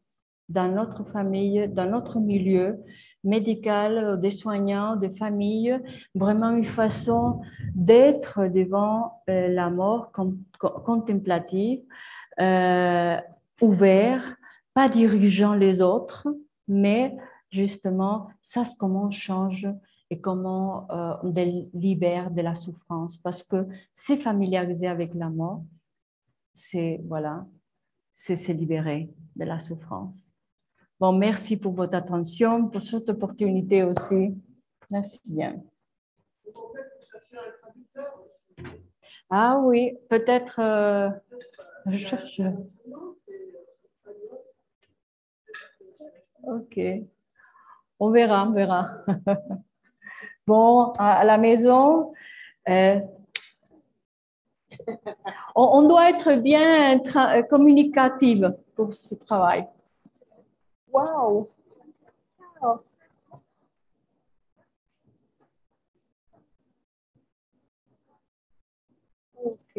dans notre famille, dans notre milieu médical, des soignants, des familles, vraiment une façon d'être devant la mort contemplative, ouvert, pas dirigeant les autres, mais justement, ça, c'est comment on change et comment on libère de la souffrance. Parce que c'est familiariser avec la mort, c'est voilà, c'est se libérer de la souffrance. Bon, merci pour votre attention, pour cette opportunité aussi. Merci bien. Ah oui, peut-être je cherche. Ok. On verra, on verra. Bon, à la maison, on doit être bien communicative pour ce travail. Wow. Wow. Ok.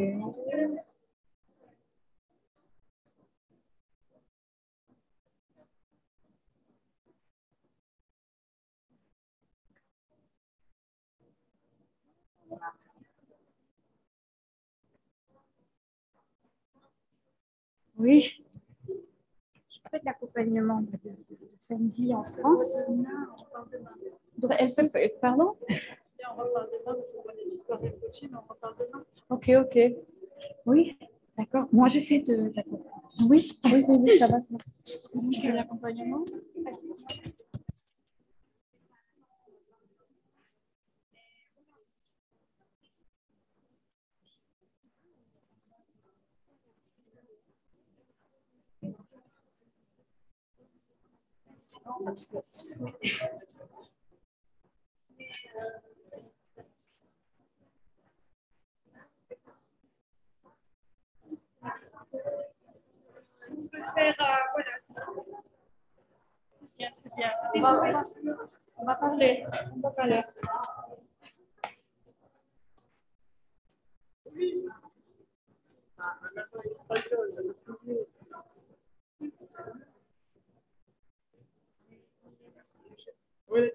Oui. Je fais de l'accompagnement de famille en France. Donc, pardon? Ok, ok. Oui. D'accord. Moi, je fais de l'accompagnement. Oui, oui, oui, oui, ça va. Ça va. Je fais de l'accompagnement. Si on peut faire, voilà. C'est bien. On va parler. On va parler. Oui.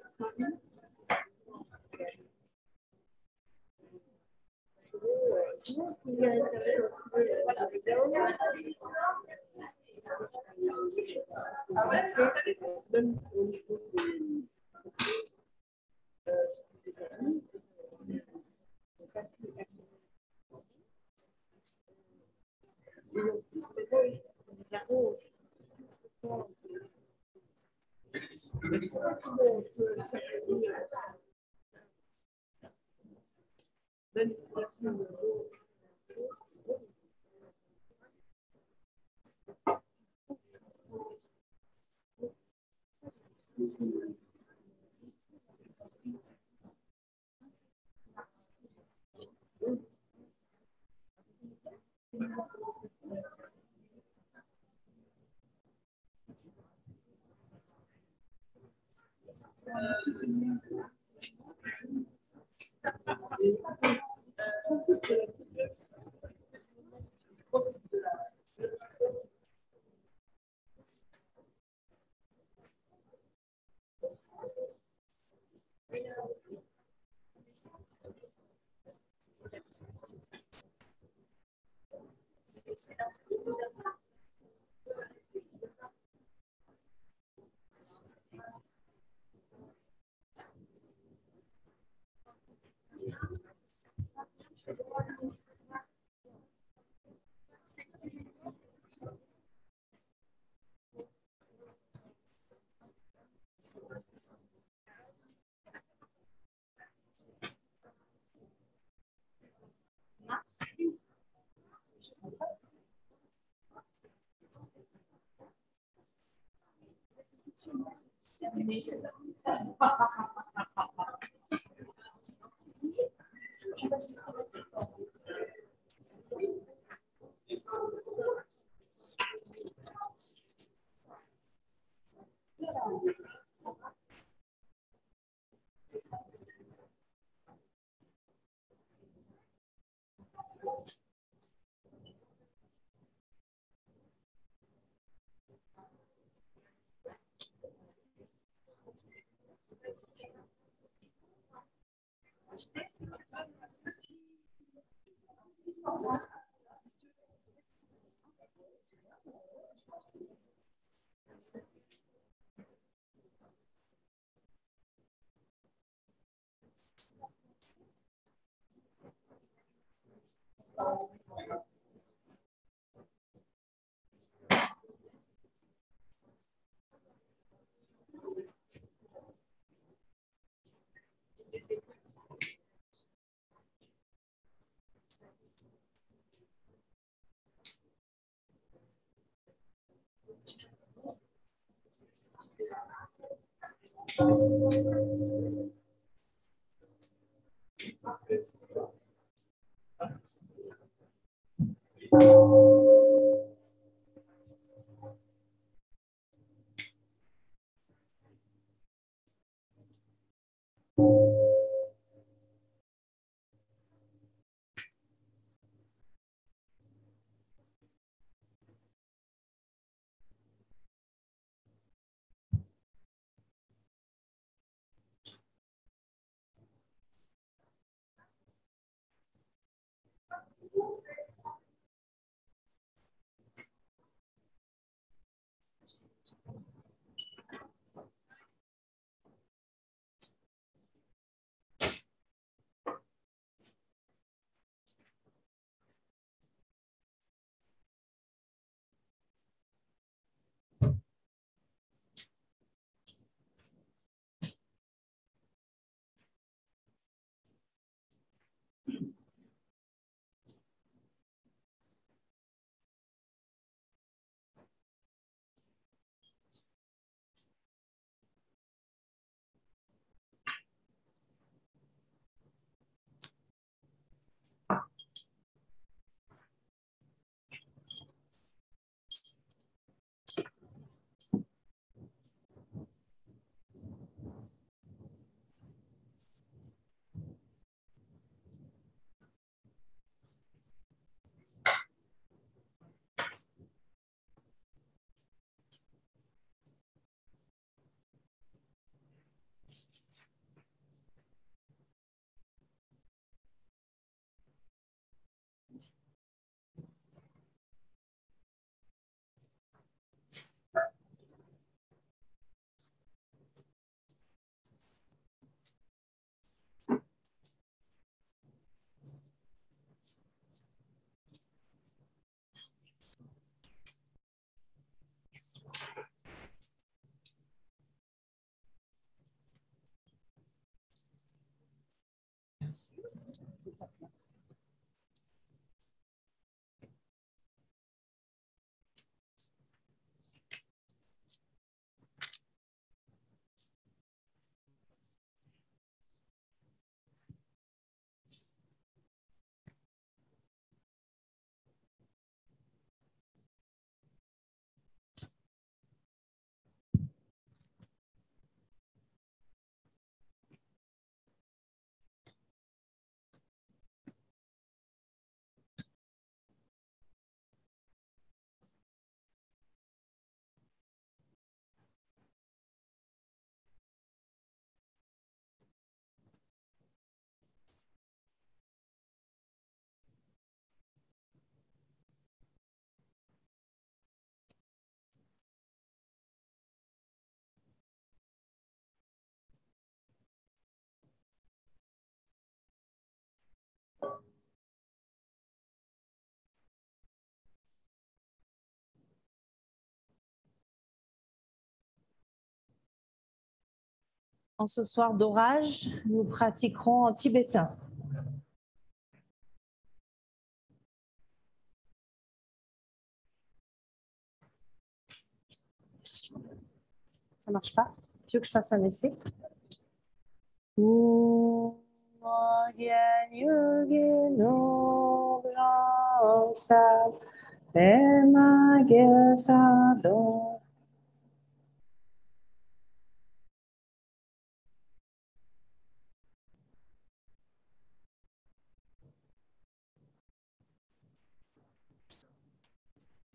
En ce soir d'orage, nous pratiquerons en tibétain. Ça marche pas? Tu veux que je fasse un essai?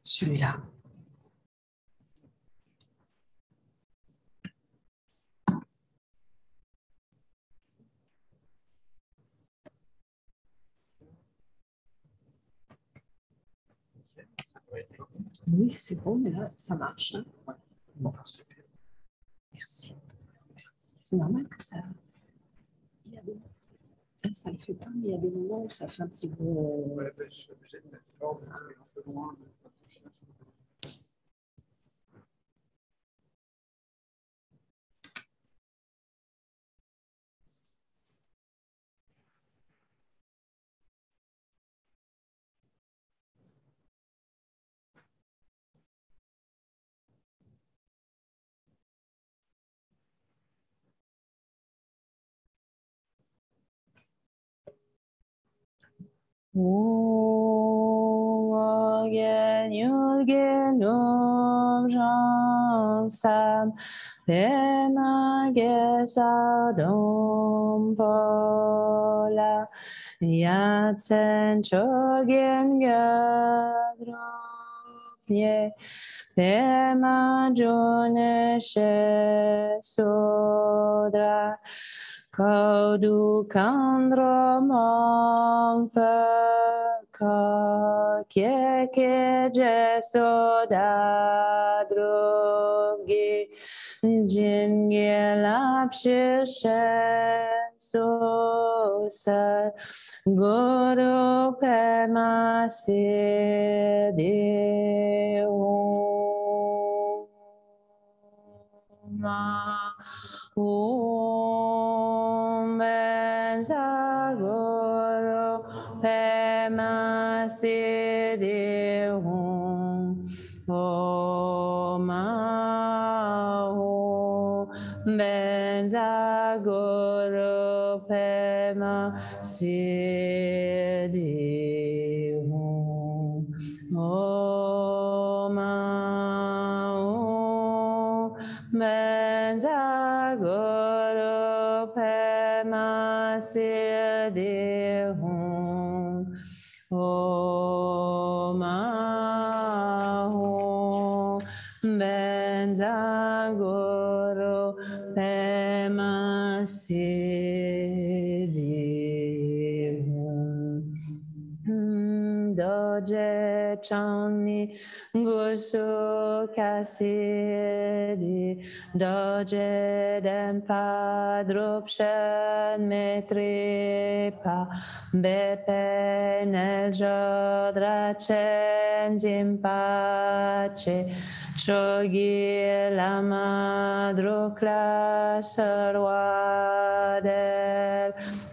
Celui-là. Oui, c'est bon, mais là, ça marche. Hein? Ouais. Bon, super. Merci. C'est normal que ça... Il y a des... Ça ne le fait pas, mais il y a des moments où ça fait un petit peu... Ouais, ben, je suis obligé de mettre fort, mais un peu loin. Yatsen chogen gadronye pema jone she sodra kaudu kandro mongpa ka keke je soda drogi jinge lapshe so sa Guru Pema Siddhi Om Benja Guru Pema Siddhi Om Benja Guru Pema Siddhi Om Benja Guru Pema Siddhi Om Benja Guru Pema Siddhi Doje Changni Gusu Kasidi Doje Denpa Drupshan Metripa Bepe Neljodra Chen Jimpache Chogi Lama Drukla Sarwadev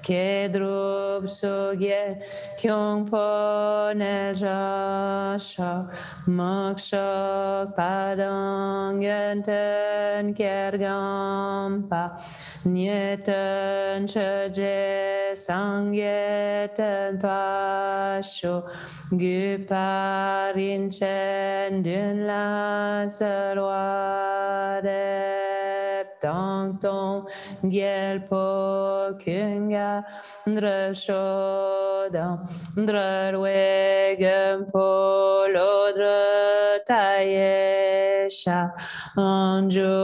Kedrub Sugye Kyungpo Nejashak Mokshak Padangenten Kergampa Nyeten Chaje Sangyeten Pasho Guparinchen Dunla Sarwade Tong Tong Gyelpo Kunga Dreshodam Drarwegem Polodra Tayesha Anju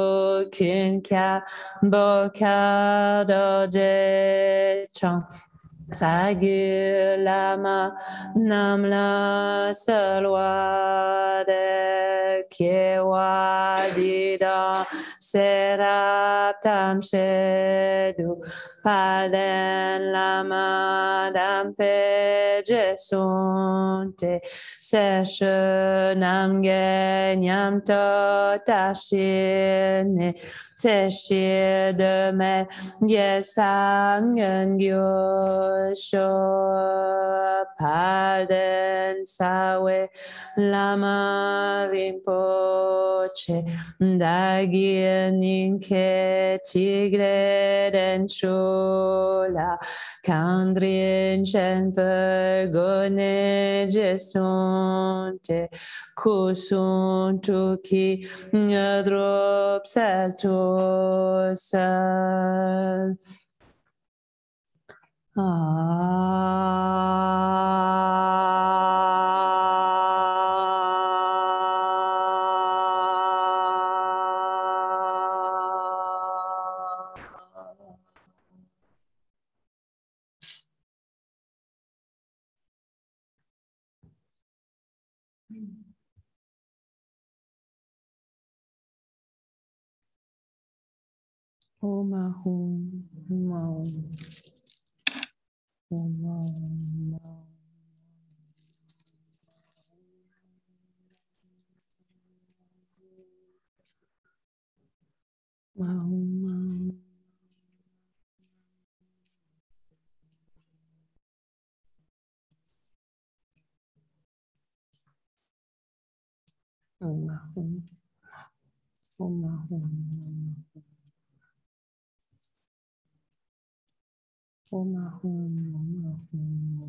Kunka Boka Doje Chang Sagulama Namla Salwade Kyewadida Seraptam Shedu Paden lama dampe jesunte seshe namge nyamto tashine Teshir de me yesangen gyosho Paden sawe lama rinpoche Dagir ninke tigre den shula Kandrin shenper gone jesunte Kusuntuki nyadrop saltosal Om Ahum, Om Ahum, Om Ahum. Om Ahum, Om Ahum, Om Ahum, Om Ahum.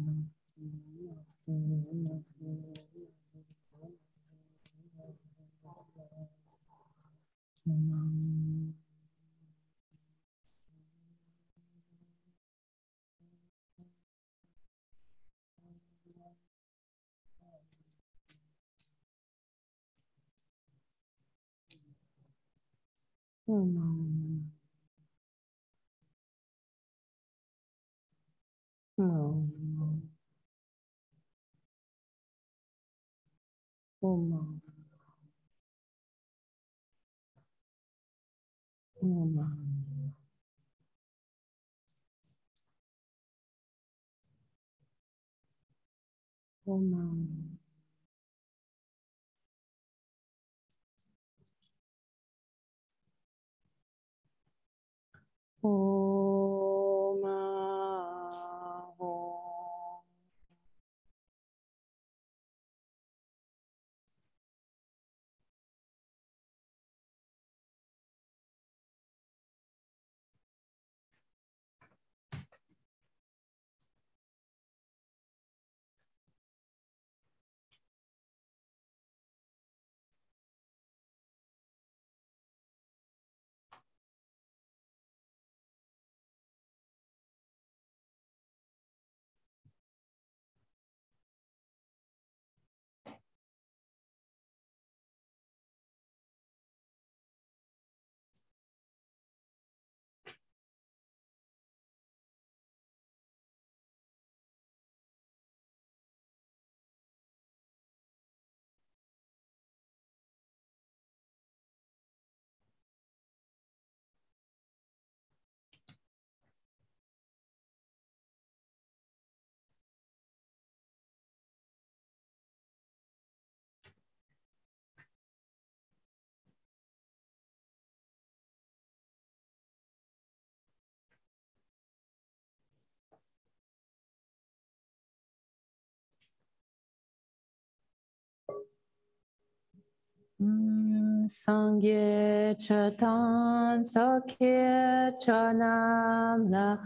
Sangye chatan sokye chanam na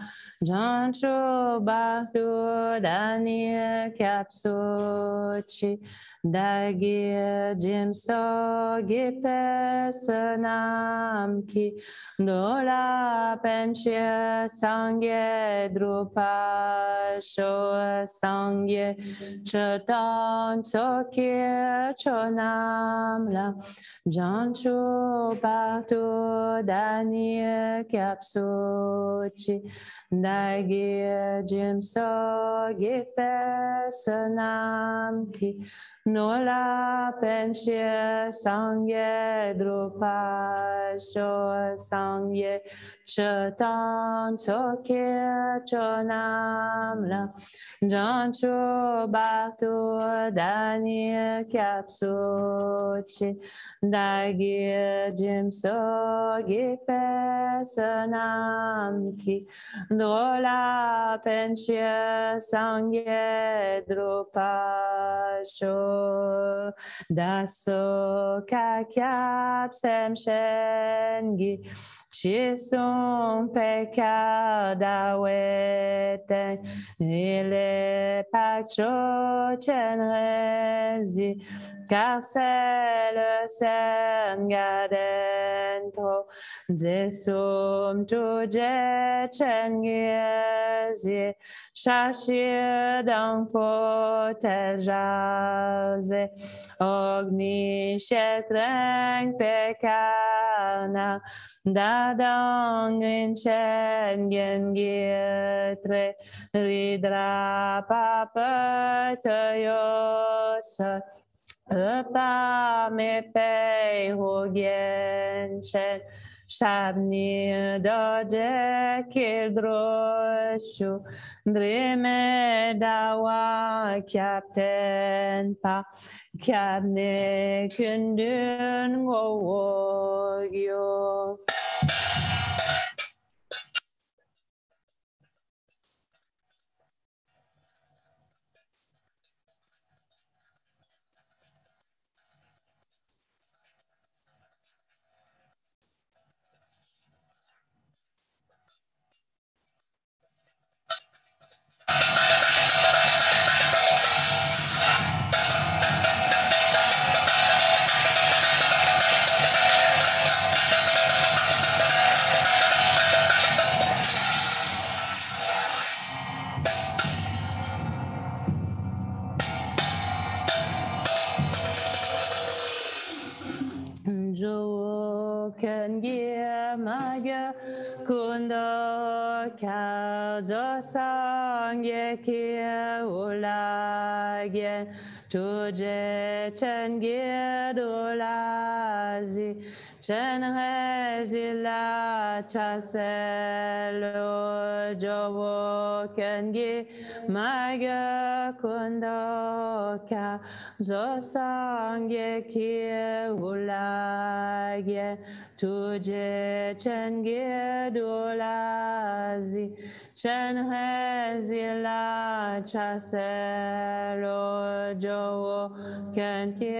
jancho bahtu daniye kapsochi dagye jimso gipe sanam ki dola penche sangye drupa sho sangye chatan sokye chanam la Jancho parto daniel kapsochi Dagir jimso gipe sanam ki Nola penche sangye drupa sho sangye Chatan Tokir Chonamla Jancho Batu Dani Kapsuchi Dagi Jimso Gipe Sanamki Drola Penchia Sangye Drupasho Daso Kakyap Semshengi Chisung pekada wete ile pacho chenrezi car c'est le Seigneur dentro desum tuje chengezi shashir dans poteljaze ogni shetreng pekana Dadang chen gen gietre ridra papa yosa pa me pe hogien chen shabni doje kildroshu dreme dawa captain pa kabne kundun go Maga kundo kaldo sangye kia ulage tuje chengye dolazi chenrezi la chaselo jowo kengi maga kundo kaldo sangye kia ulage tuje chenge dolazi chenrezi la chaselo jowo kenki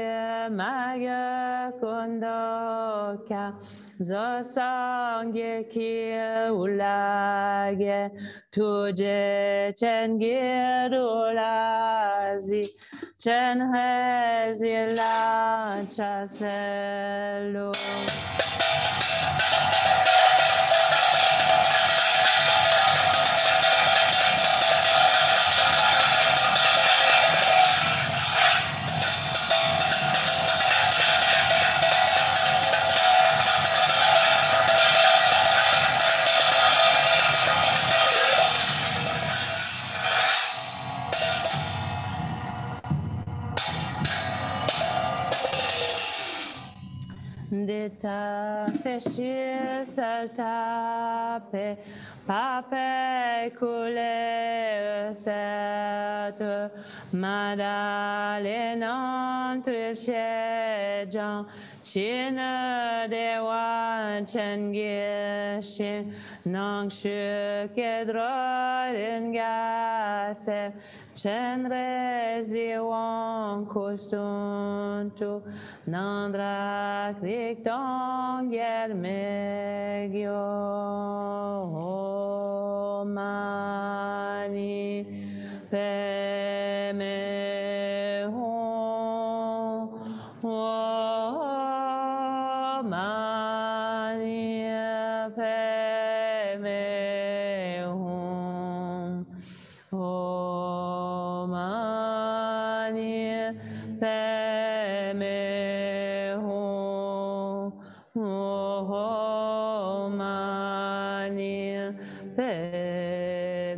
maga kondoka zosangye ki ulage tuje chenge dolazi chenrezi la chaselo Dita seshi saltape pape kule set madalenan trishejan shin dewan chengishin nang shukedrorin gase Chenrezi wan kusuntu nandra krikton gelmegyo mani peme mani peme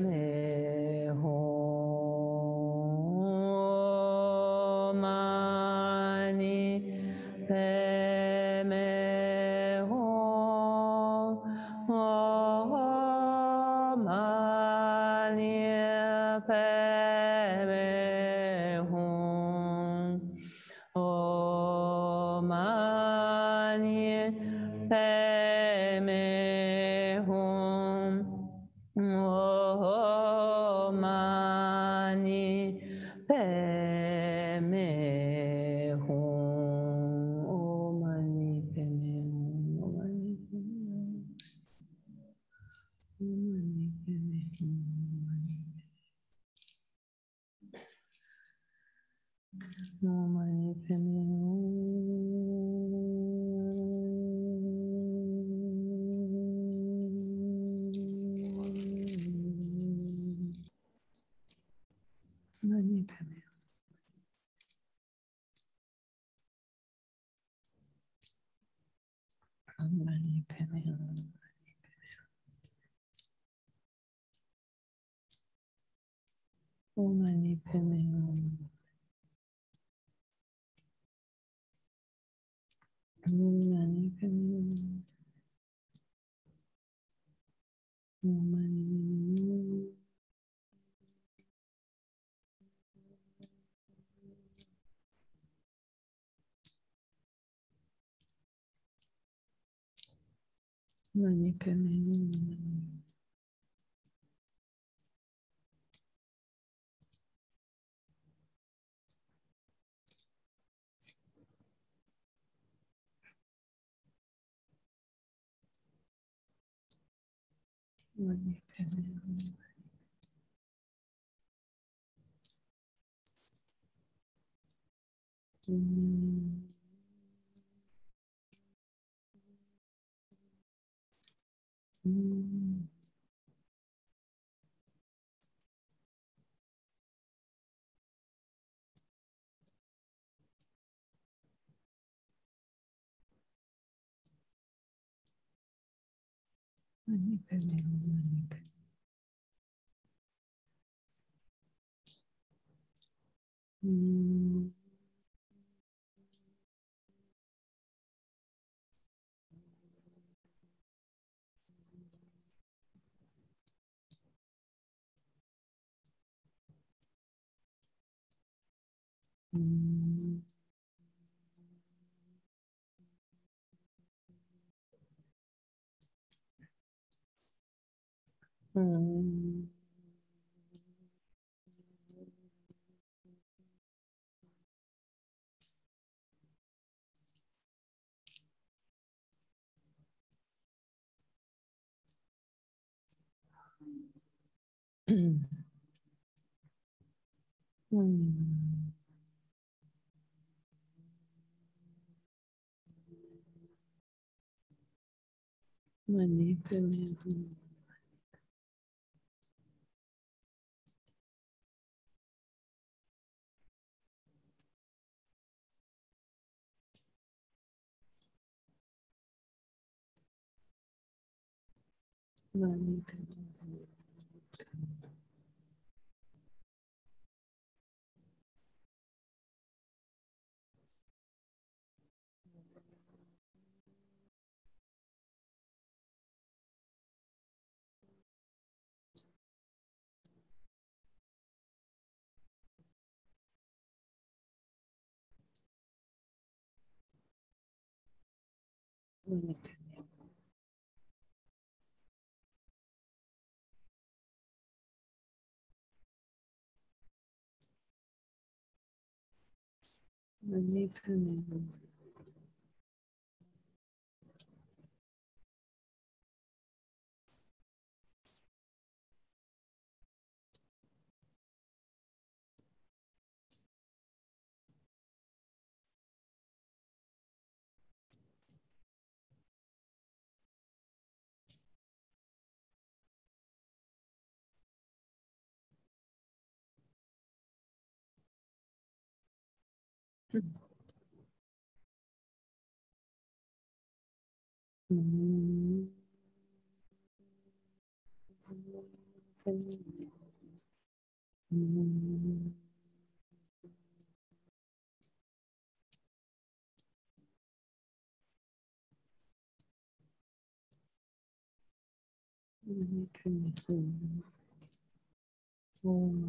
Om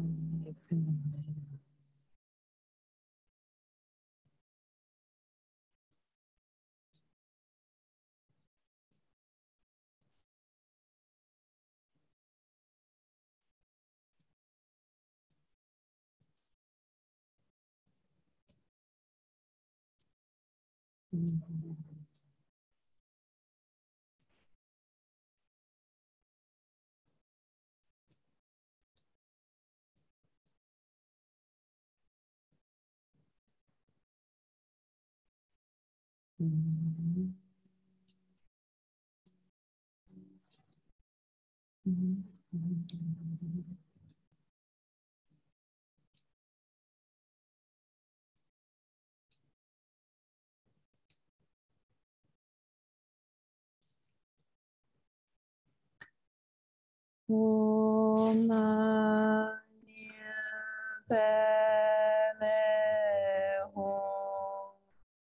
Mani Padme Hum.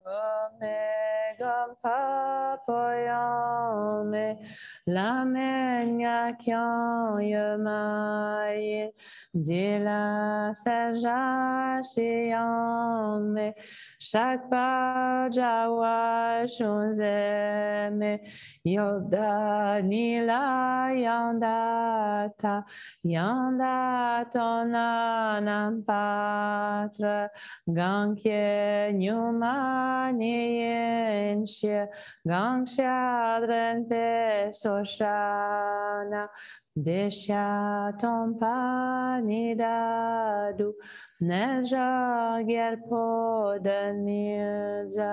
Omega Papoyame Lamenya Kyan Yamaye Dila Sajashiame Shakpa Jawa Shunzeme Yoda Nila Yandata Yanda Tona Nampatra Gankye Nyuma Nienshye Gangshadrente Soshana Desha Tompa Nidadu Neja Gerpo Danizam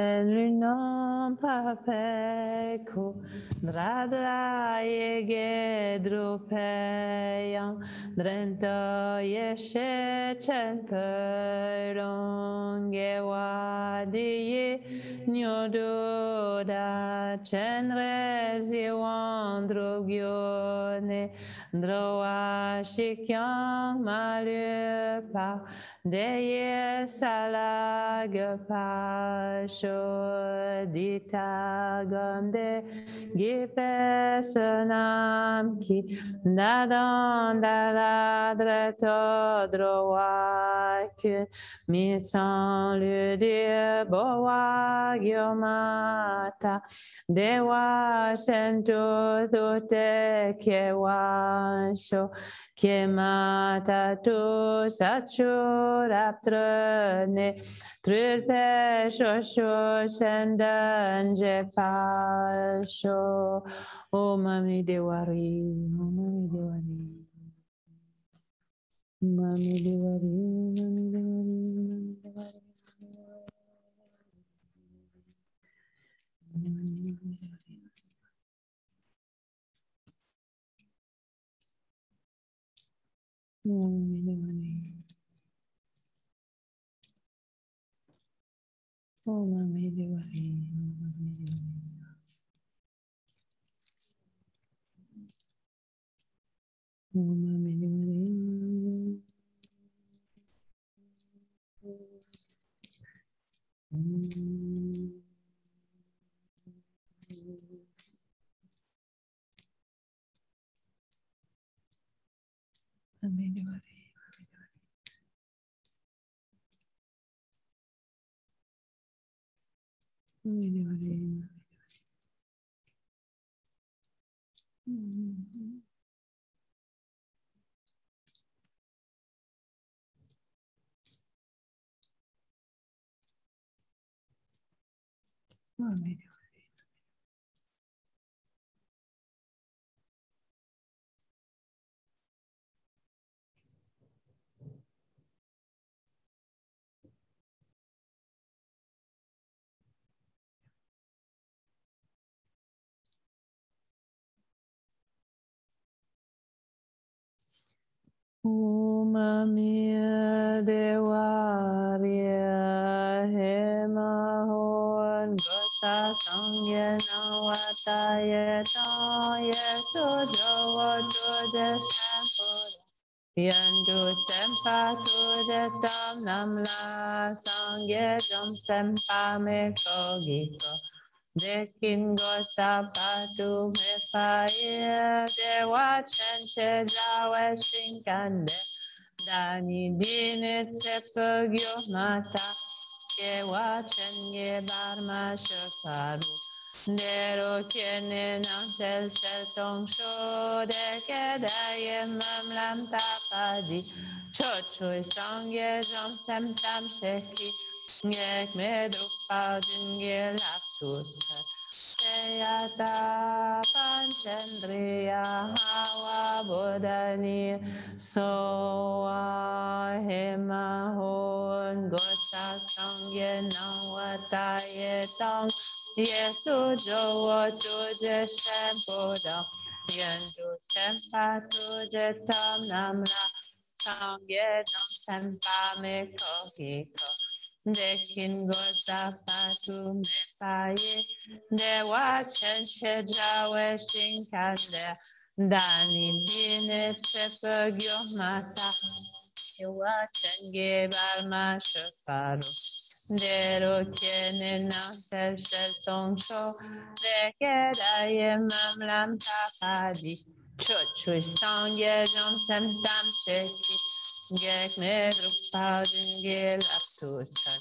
Dashelunam papeko dradra yegedropeyam drento yeshe chenperon gewadiye nyododa chenrezi wandrogyone droa shikyang malupa Deye salagapasho ditagande gipesanam ki nadan daladreto droak mitsan ludir boa gyomata dewa sento thote kewasho Kemata tu saturaptrane trulpe shosho shendanje pasho Mami Dewari Mami Dewari Mami Dewari Mami Dewari Oh, Mami Dewari. Oh, Mami Dewari. Mami Dewari. Mami Dewaria Hemahon Gosa Sangye Nawataye Tanye Sujowo Tuje Sampura Yandu Sempa Tuje Tam Namla Sangye Jom Sempa Meko Giko Dekin Gosa Patu Mepaye Dewa Chenche Jawe Sinkande Dani Dine Tsepagyo Mata Kewa Chenye Barma Shokaru Dero Kene Nantel Sheltong Sho Deke Daye Mamlam Tapadi Chochoy Sangye Jom Sem Tam Sheki Ngek Medrupa Dinge Lapsus Yata Panchandriya Hawa Bodhani Soa Hemahon Gosa Sangye Nawataye Tong Yesu Jowo Tuje Sempoda Yendu Sempa Tuje Tam Namla Sangye Jom Sempa Meko Giko Dekin Gosa Patu Mepaye Dewa Chenche Jawe Shinkande Dani Dine Tsepagyo Mata Dewa Chenge Barma Shokaru Dero Kene Nantel Sheltong Sho Deke Daye Mamlam Tapadi Chochu Sangye Jom Sem Tam Sheki Gek Medrupa Dinge Laptusan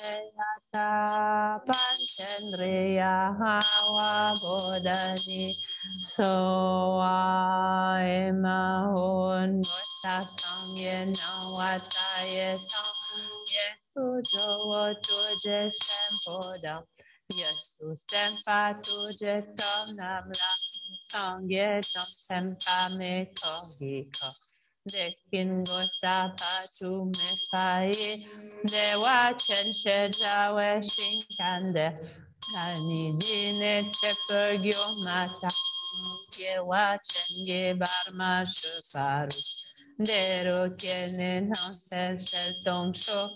Yata Panchandriya Hawa Bodhani Soa Emahon Gosa Sangye Nawataye Tong Yesu Jowo Tuje Sempoda Yesu Sempa Tuje Tom Namla Sangye Jom Sempa Meko Giko Dekin gosa patu mesai. Dewa chen shejawe shinkande. Ani dine tepegyo mata. Yewa chen ge barma shuparu. Dero tiene no sel tong sho.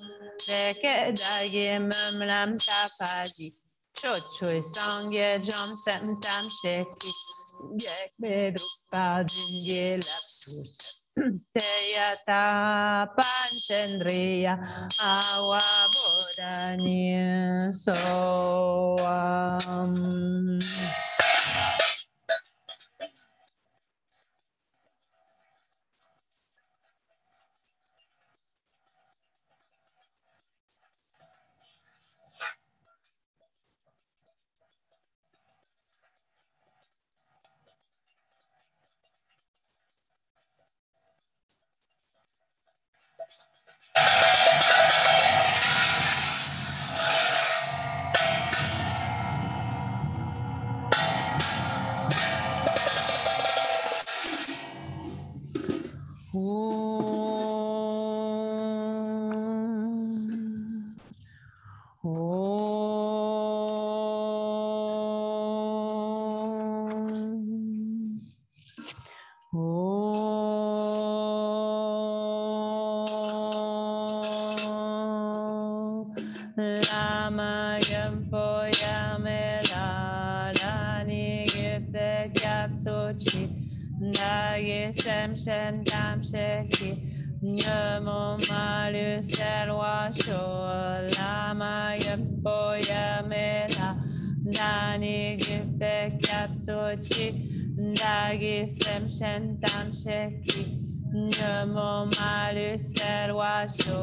Deke dage mumlam tapadi. Chochoy sangye jom sem tam sheki. Yek bedrupa dinge laptus. Teyata panchendriya awa bodani soam. Lama yampo yamela lani gifte kapsochi nage sem sem tam sheki nyamo malu selwa sho lama yampo yamela lani gifte kapsochi nage sem sem tam sheki Nyamo malu serwa sho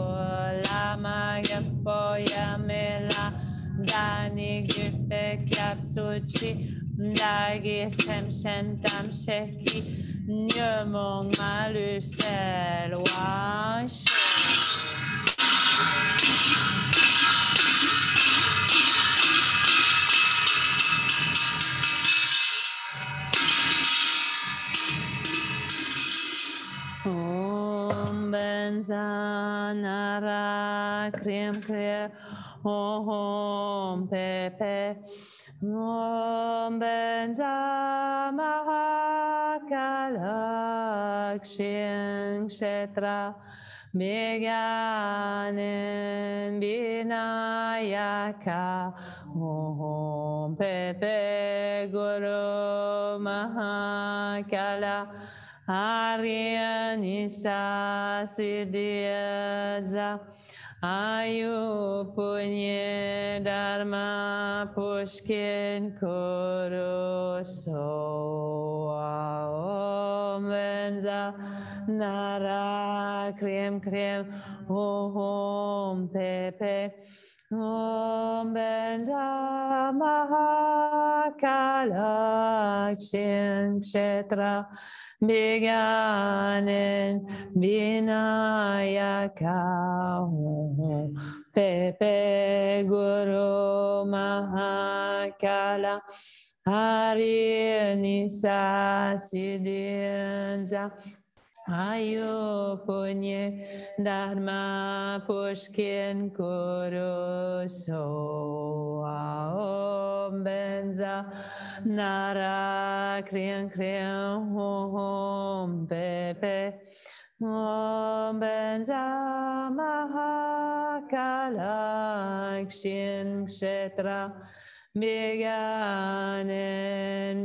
lama yapo yamela dani gipe kapsuchi dagi sem shentam sheki nyamo malu serwa sho. Om Benzanara Krim Krim Om Pepe Om Benzamahakalakshin Kshetra Meganin Vinayaka Om Pepe Guru Mahakala Aryanisa Siddhyaza Ayu Punye Dharma Pushkin Kuru Soa Om Benza Nara Krim Krim Om Pepe Om Benza Mahakalakshin Kshetra Beganin Vinayaka Pepe Guru Mahakala Hari Nisa Siddhyanza Ayu Punye Dharma Pushkin Kuru Soa Om Benza Nara Kriyan Kriyan Om Pepe Om Benza Mahakalakshin Kshetra Beganin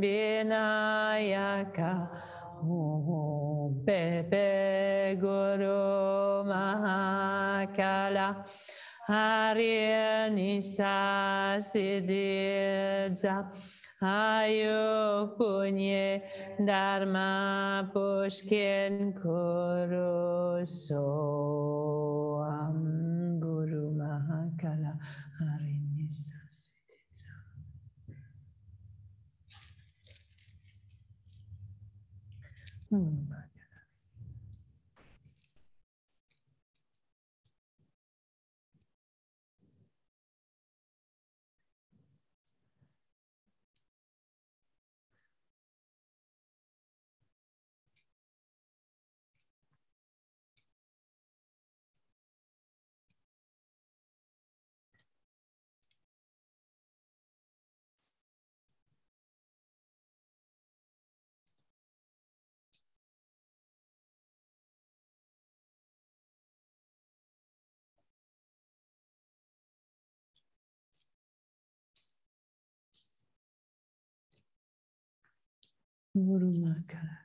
Vinayaka Om Pepe Guru Mahakala Hari Nisa Siddhyaza Ayu Punye Dharma Pushkin Kuru Soam Guru Mahakala Hari Nisa Siddhyaza. Guru Mahakala.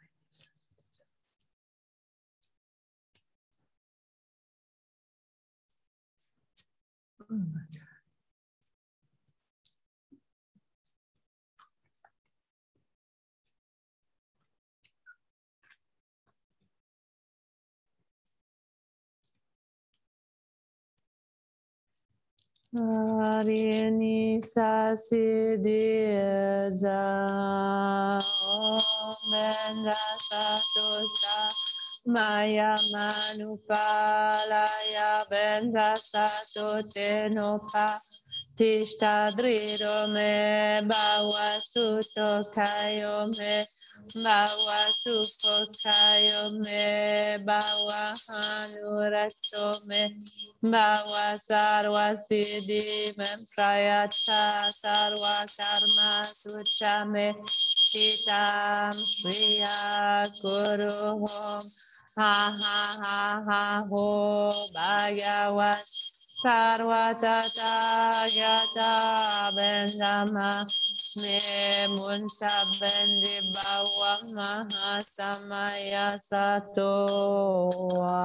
Arini Sasidiyeza Omenda Satusa Maya Manupalaya Benda Satutenopa Tishta Dridome Bawa Suto Kayome Bawa Supokayome Bawa Hanuratome Bawa Sarwa Siddhi Memprayata Sarwa Karma Suchame Titam Shriya Guru Hom Ha Ha Ha Ha Ho Bhagavat Sarva Tata Gata Bendama Me Munta Bendi Bawa Mahasamaya Satoa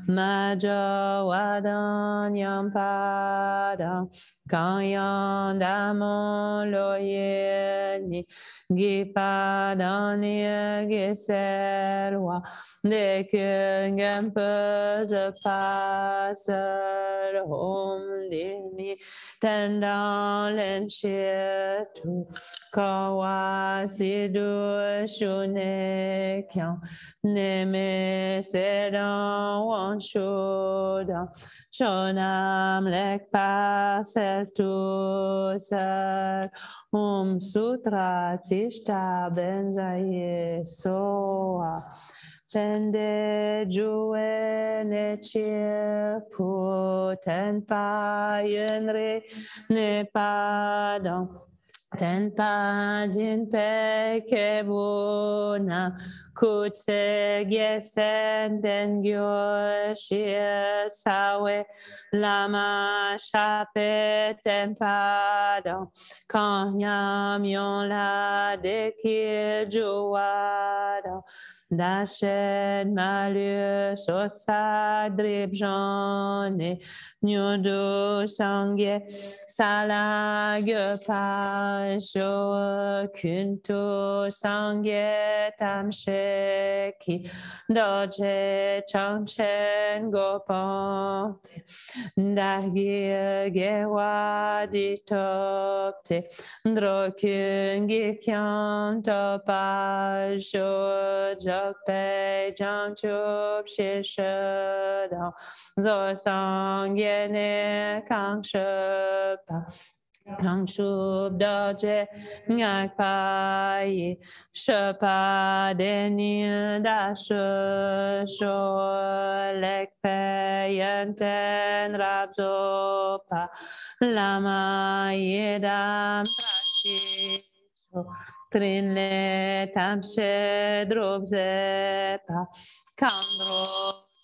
Majawadanyam Padam Kayandamon Loyeni Gipadani Giselwa De Kungen Pöse Passer Om Dini Tendalen Shetu Kawasidu Shunekyan Neme Sedan Wan Shodan Shonam Lek Passes Tu Sar Sutra Tishta Benzaye Soa Pende Jue Nechir Puten Payenre Ne Padam Tenta din pekebuna kutse gesen den gyo shie sawe lama shape tempada kanyam yon la dekir juwada Dashen malu sosa dribjane nyodo sangye salage pasho kunto sangye tamsheki doje changchen gopante dagye gewa ditopte drokungi kyanto pasho jokpe jangchup shishadao zo sangye ne kangshupa Kangshub doje ngak pai shepa denil da sho lek pe yenten rabzopa lama yedam trashi trinle tamshe drobzepa kandro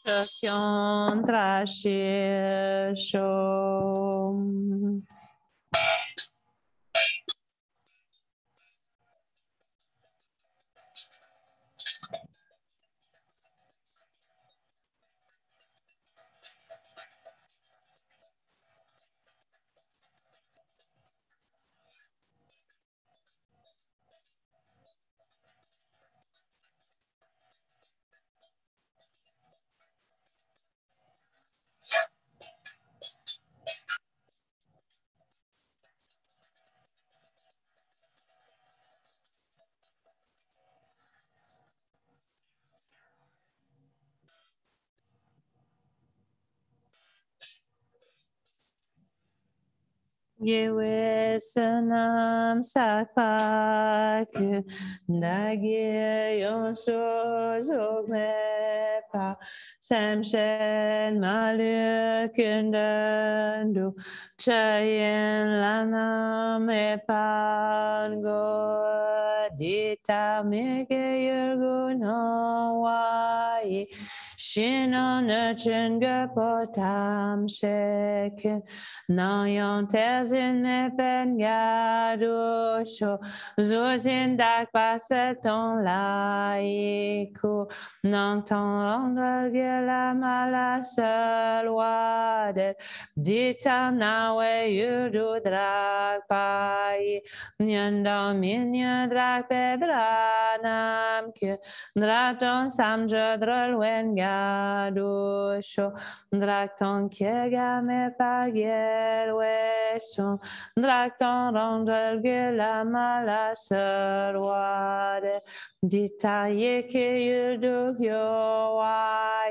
shokyon trashi sho Yewe sanam sakpak dagye yonso zogmepa samshen malukundandu chayen lanam epango dita mege yurgunawa yi shino ne chinga potam shek na yon terzin me pen gado sho zuzin dak paseton laiku non ton la mala salwadet dita nawe yudu drag pai nyanda minya drag pedranam ke draton samja dralwen gado sho draton kiega me pagel wesho draton rondel gela mala salwadet dita yeke yudu yo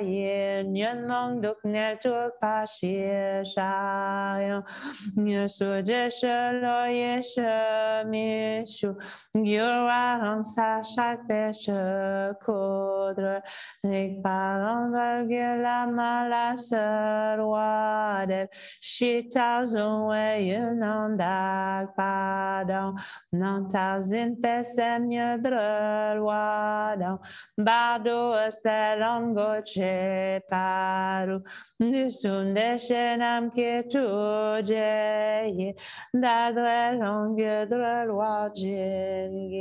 yin yen mong duk ne tuk pa shi sha yo nye su je she lo ye she mi shu gyura hong sa shak pe she kodre ik paron val ge la mala ser wa de shi tao zung we yun non dak pa dong non tao zin pe sem nye drel wa dong Bado selongo che paru Nisunde shenam ke tuje Dadre longue dre loa jengelo